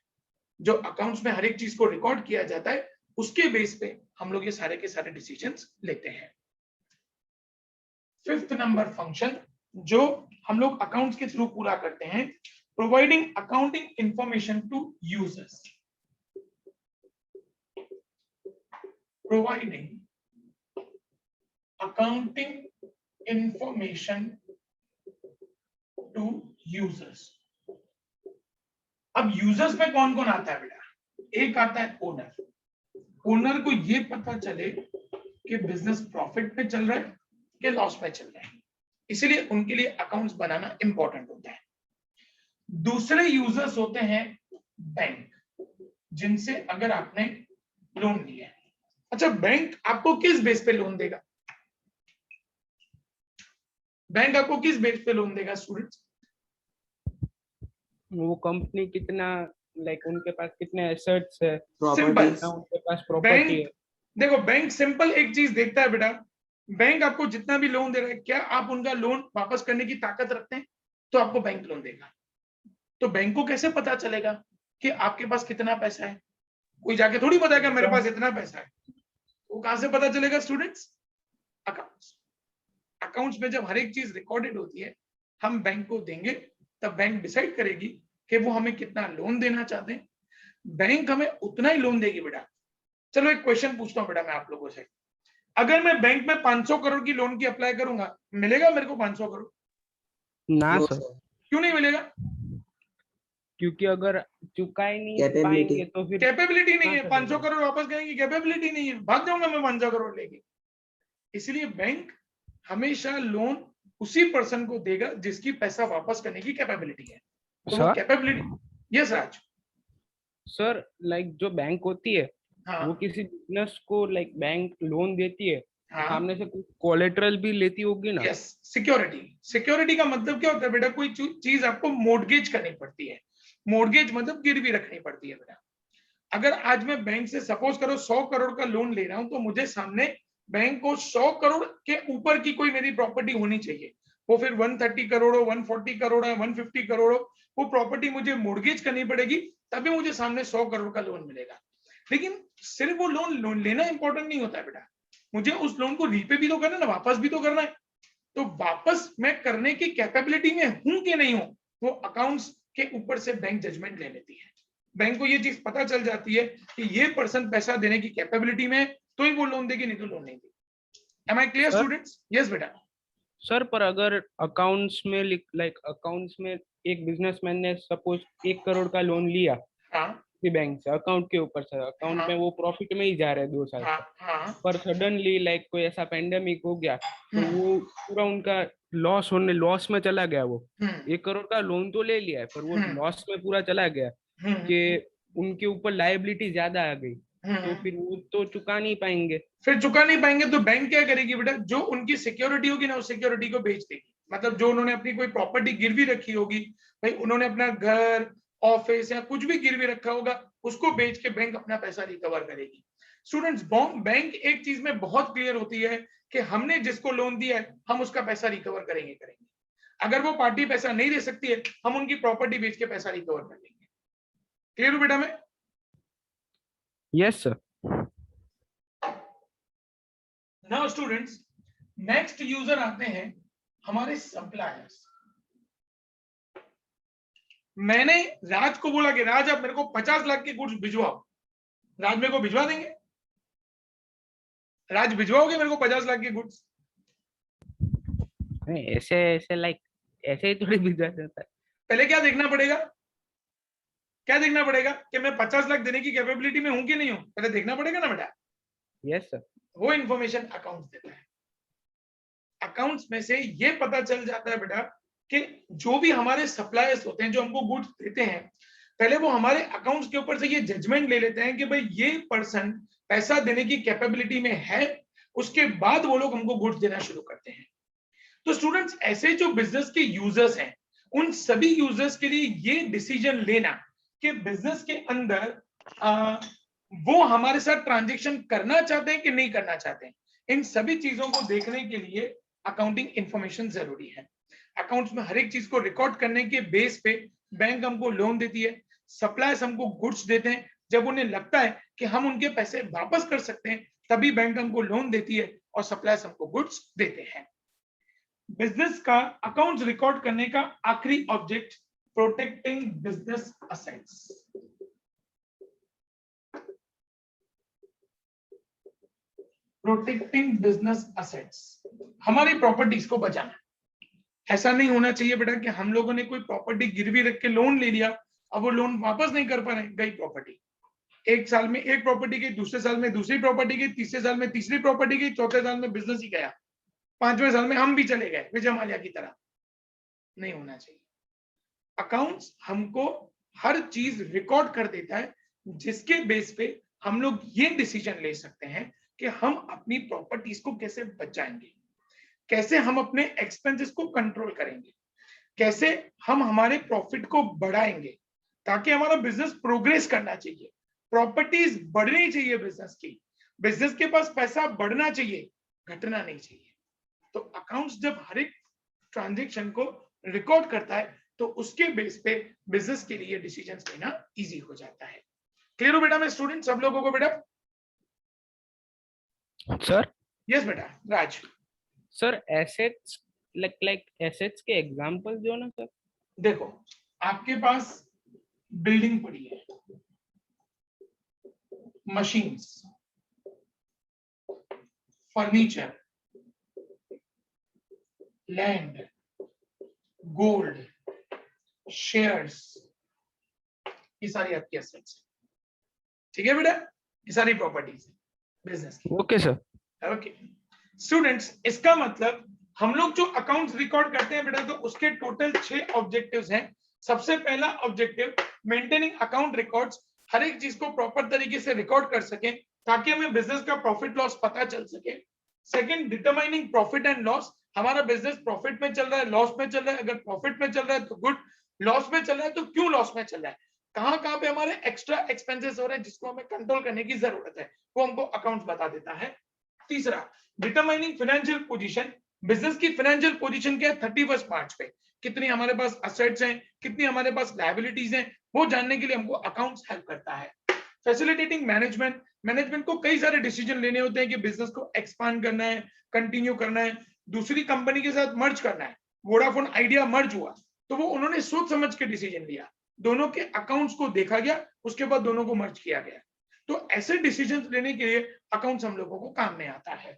जो अकाउंट्स में हर एक चीज को रिकॉर्ड किया जाता है, उसके बेस पे हम लोग ये सारे के सारे डिसीजंस लेते हैं। 5th नंबर फंक्शन जो हम लोग अकाउंट्स के थ्रू पूरा करते हैं, providing accounting information to users. Providing accounting information to users. अब यूजर्स में कौन कौन आता है बेटा? एक आता है ओनर। ओनर को ये पता चले कि बिजनेस प्रॉफिट में चल रहा है कि लॉस में चल रहा है, इसलिए उनके लिए अकाउंट्स बनाना इंपॉर्टेंट होता है। दूसरे यूजर्स होते हैं बैंक, जिनसे अगर आपने लोन लिया है। अच्छा, बैंक आपको किस बेस पे लोन देगा? बैंक आपको किस बेस पे लोन देगा स्टूडेंट्स? वो कंपनी कितना लाइक उनके पास कितने एसेट्स है, सिंपल। कितना उनके पास प्रॉपर्टी है। देखो, बैंक सिंपल एक चीज देखता है बेटा, बैंक आपको जितना भी लोन दे रहा है, क्या आप उनका लोन वापस करने की ताकत रखते हैं? तो आपको बैंक लोन देगा। तो बैंक को कैसे पता चलेगा कि आपके पास कितना पैसा है? कोई जाके थोड़ी बताएगा मेरे पास इतना पैसा है। वो कहां से पता चलेगा स्टूडेंट्स? अकाउंट्स। अकाउंट्स में जब हर एक चीज रिकॉर्डेड होती है, हम बैंक को देंगे, तब बैंक डिसाइड करेगी कि वो हमें कितना लोन देना चाहते हैं। बैंक हमें उतना ही लोन देगी बेटा। चलो एक क्वेश्चन पूछता हूं बेटा मैं आप लोगों से, अगर मैं बैंक में 500 करोड़ की लोन की अप्लाई करूंगा, मिलेगा मेरे को 500 करोड़? ना No, सर, sir. क्यों नहीं मिलेगा? क्योंकि अगर चुका ही नहीं Capability. पाएंगे तो फिर कैपेबिलिटी नहीं है। हाँ, 500 करोड़ वापस करेंगे, कैपेबिलिटी नहीं है, भाग जाऊंगा मैं 500 करोड़ लेके। इसलिए बैंक हमेशा लोन उसी पर्सन को देगा जिसकी पैसा वापस करने की कैपेबिलिटी है। तो वो सर कैपेबिलिटी। यस राज। सर लाइक जो बैंक होती है हाँ वो किसी बिजनेस को लाइक बैंक लोन देती है, हाँ, सामने से कुछ कोलेटरल भी लेती होगी ना। Yes, security. सिक्योरिटी का मतलब क्या होता है बेटा? कोई चीज आपको मोर्गेज करनी पड़ती है। मोर्गेज मतलब गिरवी रखनी पड़ती है बेटा। अगर आज मैं बैंक से सपोज करो 100 करोड़ का लोन ले रहा हूं, तो मुझे सामने बैंक को 100 करोड़ के ऊपर की कोई मेरी प्रॉपर्टी होनी चाहिए। वो फिर 130 करोड़ हो, 140 करोड़ हो, 150 करोड़ हो, वो प्रॉपर्टी मुझे मोर्गेज करनी पड़ेगी, तभी मुझे सामने 100 करोड़ का लोन मिलेगा। लेकिन सिर्फ वो लोन लेना इंपॉर्टेंट नहीं होता है बेटा, मुझे उस लोन को रीपे भी तो करना है ना, वापस भी तो करना है। तो वापस मैं करने की कैपेबिलिटी में हूं कि नहीं हूं, वो अकाउंट्स के ऊपर से बैंक जजमेंट ले लेती है। बैंक को ये चीज पता चल जाती है कि ये पर्सन पैसा देने की कैपेबिलिटी में है, तो ही वो लोन देगी, नहीं तो लोन नहीं देगी। Am I clear students? Yes बेटा। सर पर अगर अकाउंट्स में लाइक अकाउंट्स में एक बिजनेसमैन ने सपोज 1 करोड़ का लोन लिया हाँ बैंक से, अकाउंट के ऊपर से, अकाउंट हाँ, में वो प्रॉफिट में ही जा रहे हैं 2 साल हाँ से, हाँ, पर सडनली लाइक कोई ऐसा पेंडेमिक हो गया तो वो पूरा उनका लॉस में चला गया। वो 1 करोड़ का लोन तो ले लिया है पर वो लॉस में पूरा चला गया कि उनके ऊपर लायबिलिटी ज्यादा आ गई, तो फिर वो तो चुका नहीं पाएंगे। फिर चुका नहीं पाएंगे तो बैंक क्या करेगी बेटा? जो उनकी सिक्योरिटी होगी ना, उस सिक्योरिटी को बेच देगी। मतलब जो उन्होंने अपनी कोई प्रॉपर्टी गिरवी रखी होगी, भाई उन्होंने अपना घर, ऑफिस या कुछ भी गिरवी रखा होगा, उसको बेच के बैंक अपना पैसा रिकवर करेगी। स्टूडेंट्स, बैंक एक चीज में बहुत क्लियर होती है कि हमने जिसको लोन दिया है, हम उसका पैसा रिकवर करेंगे। अगर वो पार्टी पैसा नहीं दे सकती है, हम उनकी प्रॉपर्टी बेच के पैसा रिकवर कर लेंगे। क्लियर हो बेटा? मैं yes sir. Now students, next user आते हैं हमारे सप्लायर्स। मैंने राज को बोला कि राज आप मेरे को 50 लाख के गुड्स भिजवाओ, राज मेरे को भिजवा देंगे? राज भिजवाओगे मेरे को 50 लाख के गुड्स? नहीं, ऐसे ऐसे लाइक ऐसे ही थोड़ी भिजवा जाता है। पहले क्या देखना पड़ेगा, क्या देखना पड़ेगा कि मैं 50 लाख देने की कैपेबिलिटी में हूं कि नहीं हूं, पहले देखना पड़ेगा ना बेटा। Yes sir. वो इंफॉर्मेशन अकाउंट्स देता है। अकाउंट्स में से ये पता चल जाता है बेटा कि जो भी हमारे सप्लायर्स होते हैं जो हमको गुड्स देते हैं, पहले वो हमारे अकाउंट्स के ऊपर से ये जजमेंट ले लेते हैं कि भाई ये पर्सन पैसा देने की कैपेबिलिटी में है, उसके बाद वो लोग हमको गुड्स देना शुरू करते हैं। तो स्टूडेंट्स, ऐसे जो बिजनेस के यूजर्स हैं, उन सभी यूजर्स के लिए ये डिसीजन लेना कि बिजनेस के अंदर वो हमारे साथ ट्रांजैक्शन करना चाहते हैं कि नहीं करना चाहते हैं, इन सभी चीजों को देखने के लिए अकाउंटिंग इंफॉर्मेशन जरूरी है। अकाउंट्स में हर एक चीज को रिकॉर्ड करने के बेस पे बैंक हमको लोन देती है, सप्लायर्स हमको गुड्स देते हैं। जब उन्हें लगता है कि हम उनके पैसे वापस कर सकते हैं, तभी बैंक हमको लोन देती है और सप्लायर्स हमको गुड्स देते हैं। बिजनेस का अकाउंट्स रिकॉर्ड करने का आखिरी object protecting business assets. Protecting business assets, हमारी प्रॉपर्टीज को बचाना। ऐसा नहीं होना चाहिए बेटा कि हम लोगों ने कोई प्रॉपर्टी गिरवी रख के लोन ले लिया, अब वो लोन वापस नहीं कर पा रहे, गई प्रॉपर्टी। एक साल में एक प्रॉपर्टी गई, दूसरे साल में दूसरी प्रॉपर्टी गई, तीसरे साल में तीसरी प्रॉपर्टी गई, चौथे साल में बिजनेस ही गया, पांचवें साल में हम भी चले गए विजय माल्या की तरह। नहीं होना चाहिए। अकाउंट्स हमको हर चीज रिकॉर्ड कर देता है, जिसके बेस पे हम लोग ये डिसीजन ले सकते हैं कि हम अपनी प्रॉपर्टीज को कैसे बचाएंगे, कैसे हम अपने एक्सपेंसेस को कंट्रोल करेंगे, कैसे हम हमारे प्रॉफिट को बढ़ाएंगे, ताकि हमारा बिजनेस प्रोग्रेस करना चाहिए। प्रॉपर्टीज बढ़नी चाहिए बिजनेस की, बिजनेस के पास पैसा बढ़ना चाहिए, घटना नहीं चाहिए। तो अकाउंट्स जब हर एक ट्रांजैक्शन को रिकॉर्ड करता है, तो उसके बेस पे बिजनेस के लिए डिसीजंस लेना इजी हो जाता है। क्लियर हो बेटा मैं स्टूडेंट सब लोगों को? बेटा सर। यस बेटा राज। सर एसेट्स लाइक एसेट्स के एग्जांपल दो ना सर। देखो, आपके पास बिल्डिंग पड़ी है, machines, furniture, land, gold, shares, ये सारी आपकी एसेट्स। ठीक है बेटा, ये सारी प्रॉपर्टीज है बिजनेस की। Okay sir. ओके स्टूडेंट्स, इसका मतलब हम लोग जो अकाउंट्स रिकॉर्ड करते हैं बेटा, तो उसके टोटल 6 ऑब्जेक्टिव्स हैं। सबसे पहला ऑब्जेक्टिव मेंटेनिंग अकाउंट रिकॉर्ड्स, हर एक चीज को प्रॉपर तरीके से रिकॉर्ड कर सके ताकि हमें बिजनेस का प्रॉफिट लॉस पता चल सके। Second, determining profit and loss, हमारा बिजनेस प्रॉफिट में चल रहा है, लॉस में चल रहा है, अगर प्रॉफिट में चल रहा है तो गुड, लॉस में चल रहा है तो क्यों लॉस में चल रहा है, कहां पे हमारे एक्स्ट्रा एक्सपेंसेस हो रहे हैं जिसको हमें कंट्रोल करने की जरूरत है, वो हमको अकाउंट्स बता देता है। तीसरा, डिटरमाइनिंग फाइनेंशियल पोजीशन, बिजनेस की फाइनेंशियल पोजीशन क्या है 31 मार्च पे, कितनी हमारे पास असेट्स हैं, कितनी हमारे पास लायबिलिटीज हैं, वो जानने के लिए हमको अकाउंट्स हेल्प करता है। फैसिलिटेटिंग मैनेजमेंट, मैनेजमेंट को कई सारे डिसीजन लेने होते हैं कि बिजनेस को एक्सपांड करना है, कंटिन्यू करना है, दूसरी कंपनी के साथ मर्ज करना है। वोडाफोन आइडिया मर्ज हुआ तो वो उन्होंने सोच समझ के डिसीजन लिया, दोनों के अकाउंट्स को देखा गया, उसके बाद दोनों को मर्ज किया गया। तो ऐसे डिसीजन लेने के लिए अकाउंट्स हम लोगों को काम में आता है।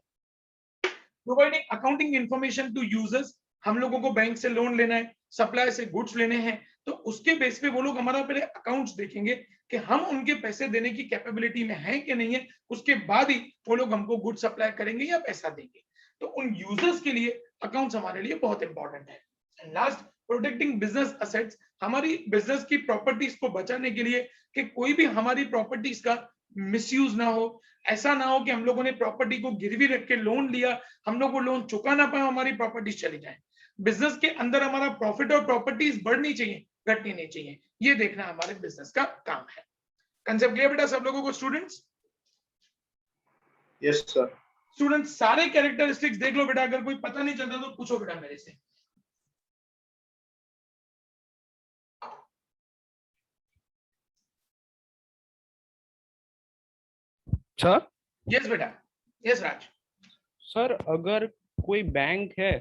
Providing accounting information to users, हम लोगों को बैंक से लोन लेना है, सप्लायर से गुड्स लेने हैं, तो उसके बेस पे वो लोग हमारा पहले अकाउंट्स देखेंगे कि हम उनके पैसे देने की कैपेबिलिटी में हैं कि नहीं है, उसके बाद ही वो लोग हमको गुड सप्लाई करेंगे या पैसा देंगे। तो उन यूजर्स के लिए अकाउंट्स हमारे लिए बहुत इंपॉर्टेंट है। And last, protecting business assets, हमारी बिजनेस की प्रॉपर्टीज को बचाने के लिए कि कोई भी हमारी प्रॉपर्टीज का मिसयूज ना हो, ऐसा ना हो कि हम लोगों ने प्रॉपर्टी को गिरवी रख के लोन लिया, हम लोग वो लोन चुका ना पाए, हमारी प्रॉपर्टीज चली जाए। बिजनेस के अंदर हमारा प्रॉफिट और प्रॉपर्टीज बढ़नी चाहिए, घटनी नहीं चाहिए, ये देखना हमारे बिजनेस का काम है। कंसेप्ट क्लियर बेटा सब लोगों को स्टूडेंट्स? Yes sir. स्टूडेंट्स सारे कैरेक्टरिस्टिक्स देख लो बेटा, अगर कोई पता नहीं चलता तो पूछो बेटा मेरे से। सर। यस बेटा। यस राज। सर अगर कोई बैंक है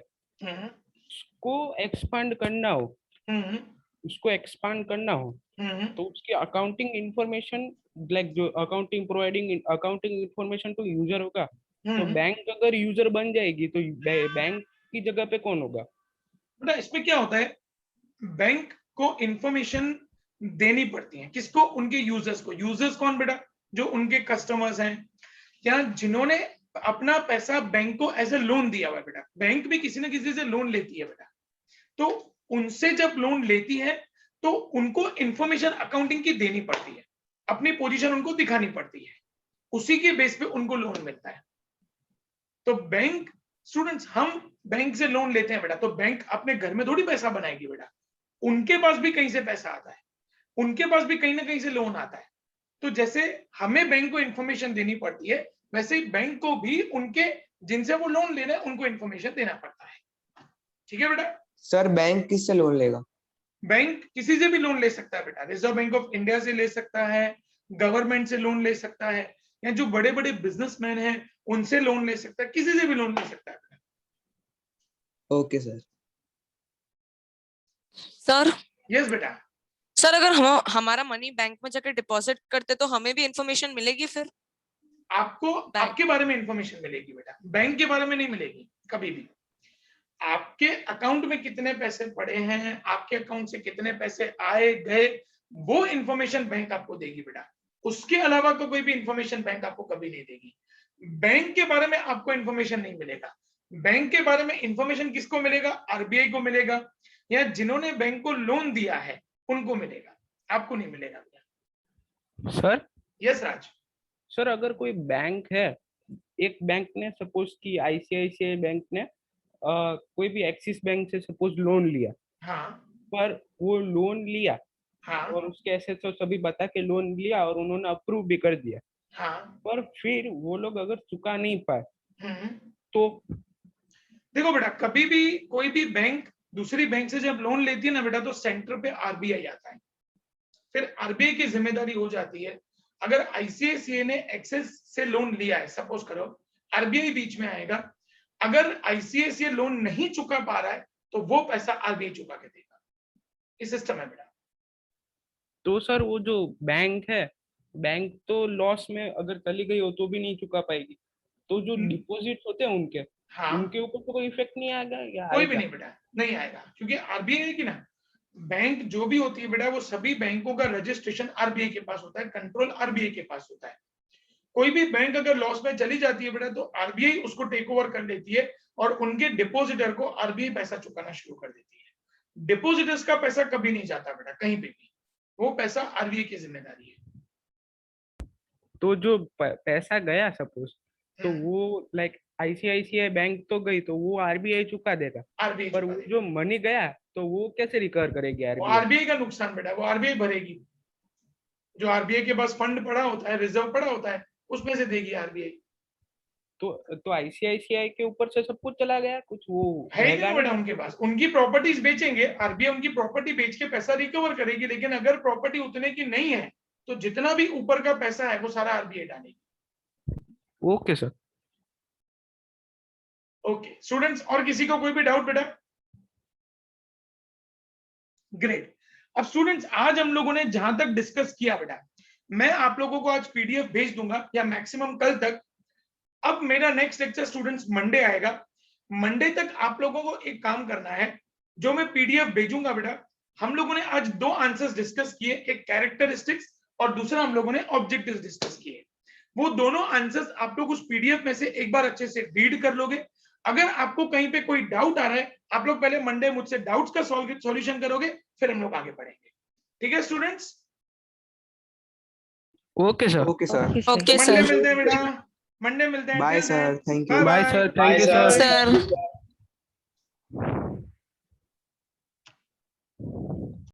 उसको एक्सपांड करना हो, हम्म उसको एक्सपांड करना हो, तो उसकी अकाउंटिंग इंफॉर्मेशन, लाइक जो अकाउंटिंग इंफॉर्मेशन तो यूजर होगा, तो बैंक अगर यूजर बन जाएगी तो बैंक की जगह पे कौन होगा? बेटा इसमें क्या होता है, बैंक को इंफॉर्मेशन देनी पड़ती है, किसको? उनके यूजर्स को। यूजर्स कौन बेटा? जो उनके कस्टमर्स हैं या जिन्होंने अपना पैसा बैंक को एज ए लोन दिया हुआ है। बेटा बैंक भी किसी ना किसी से लोन लेती है बेटा, तो उनसे जब लोन लेती है तो उनको इंफॉर्मेशन अकाउंटिंग की देनी पड़ती है, अपनी पोजीशन उनको दिखानी पड़ती है, उसी के बेस पे उनको लोन मिलता है। तो बैंक, स्टूडेंट्स हम बैंक से लोन लेते हैं बेटा, तो बैंक अपने घर में थोड़ी पैसा बनाएगी बेटा, उनके पास भी कहीं से पैसा आता है, उनके पास भी कहीं ना कहीं से लोन आता है। तो जैसे हमें बैंक को इंफॉर्मेशन देनी पड़ती है, वैसे ही बैंक को भी उनके जिनसे वो लोन ले रहे हैं उनको इंफॉर्मेशन देना पड़ता है। ठीक है बेटा? सर बैंक किससे लोन लेगा? बैंक किसी से भी लोन ले सकता है बेटा, रिजर्व बैंक ऑफ इंडिया से ले सकता है, गवर्नमेंट से लोन ले सकता है, या जो बड़े बड़े बिजनेसमैन हैं उनसे लोन ले सकता है, किसी से भी लोन ले सकता है बेटा। Okay sir. सर यस बेटा। सर अगर हम हमारा मनी बैंक में जाकर डिपॉजिट करते तो हमें भी इंफॉर्मेशन मिलेगी फिर? आपको आपके बारे में इंफॉर्मेशन मिलेगी बेटा, बैंक के बारे में नहीं मिलेगी कभी भी। आपके अकाउंट में कितने पैसे पड़े हैं, आपके अकाउंट से कितने पैसे आए गए, वो इंफॉर्मेशन बैंक आपको देगी बेटा, उसके अलावा तो कोई भी इंफॉर्मेशन बैंक आपको कभी नहीं देगी। बैंक के बारे में आपको इंफॉर्मेशन नहीं मिलेगा। बैंक के बारे में इंफॉर्मेशन किसको मिलेगा? आरबीआई को मिलेगा, या जिन्होंने बैंक को लोन दिया है उनको मिलेगा, आपको नहीं मिलेगा बेटा। सर यस राज। सर अगर कोई बैंक है, एक बैंक ने सपोज कि आईसीआईसीआई बैंक ने कोई भी एक्सिस बैंक से सपोज लोन लिया, हाँ पर वो लोन लिया हाँ और उसके ऐसे तो सभी बता के लोन लिया और उन्होंने अप्रूव भी कर दिया, हाँ। पर फिर वो लोग अगर चुका नहीं पाए हम्म। तो? देखो बेटा, कभी भी कोई भी बैंक दूसरी बैंक से जब लोन लेती है ना बेटा, तो सेंटर पे आरबीआई आता है, फिर आरबीआई की जिम्मेदारी हो जाती है। अगर आईसीआईसीआई ने एक्सिस से लोन लिया है, सपोज करो, आरबीआई बीच में आएगा, अगर आईसीआईसीआई लोन नहीं चुका पा रहा है तो वो पैसा आरबीआई चुका के देगा। इस सिस्टम है बेटा। तो सर वो जो बैंक है, बैंक तो लॉस में अगर चली गई हो तो भी नहीं चुका पाएगी, तो जो डिपॉजिट होते हैं उनके, हाँ, उनके ऊपर तो कोई इफेक्ट नहीं आएगा या कोई भी आएगा? नहीं बेटा, नहीं आएगा, क्योंकि आरबीआई की ना बैंक जो भी होती है बेटा, वो सभी बैंकों का रजिस्ट्रेशन आरबीआई के पास होता है, कंट्रोल आरबीआई के पास होता है। कोई भी बैंक अगर लॉस में चली जाती है बेटा, तो आरबीआई उसको टेक ओवर कर लेती है और उनके डिपॉजिटर को आरबीआई पैसा चुकाना शुरू कर देती है। डिपॉजिटर्स का पैसा कभी नहीं जाता बेटा कहीं पे भी, वो पैसा आरबीआई की जिम्मेदारी है। तो जो पैसा गया सपोज, तो वो लाइक आईसीआईसीआई बैंक तो गई तो वो आरबीआई चुका देगा, आरबीआई पर वो जो मनी गया तो वो कैसे रिकवर करेगी आरबीआई? आरबीआई का नुकसान बेटा वो आरबीआई भरेगी। जो आरबीआई के पास फंड पड़ा होता है, रिजर्व पड़ा होता है, उसमें से देगी आरबीआई। तो आईसीआईसीआई के ऊपर से सब कुछ चला गया, कुछ वो है ही नहीं बेटा उनके पास। उनकी प्रॉपर्टीज बेचेंगे, आरबीआई उनकी प्रॉपर्टी बेच के पैसा रिकवर करेगी, लेकिन अगर प्रॉपर्टी उतने की नहीं है तो जितना भी ऊपर का पैसा है वो सारा आरबीआई डालेगी। Okay sir. ओके स्टूडेंट्स, और किसी को कोई भी डाउट बेटा? ग्रेट। अब स्टूडेंट्स, आज हम लोगों ने जहां तक डिस्कस किया बेटा, मैं आप लोगों को आज पीडीएफ भेज दूंगा या मैक्सिमम कल तक। अब मेरा नेक्स्ट लेक्चर स्टूडेंट्स मंडे आएगा। मंडे तक आप लोगों को एक काम करना है, जो मैं पीडीएफ भेजूंगा बेटा, हम लोगों ने आज 2 आंसर्स डिस्कस किए, एक कैरेक्टरिस्टिक्स और दूसरा हम लोगों ने ऑब्जेक्टिव्स डिस्कस किए। वो दोनों आंसर्स आप लोग उस पीडीएफ में से एक बार अच्छे से रीड कर लोगे। अगर आपको कहीं पे कोई डाउट आ रहा है, आप लोग पहले मंडे मुझसे डाउट्स का सॉल्यूशन करोगे, फिर हम लोग आगे बढ़ेंगे। ठीक है students? Okay sir. Okay sir. Okay Monday sir. मिलते हैं बेटा, मंडे मिलते हैं। Bye sir, thank you. Bye sir, thank you Bye, sir. Sir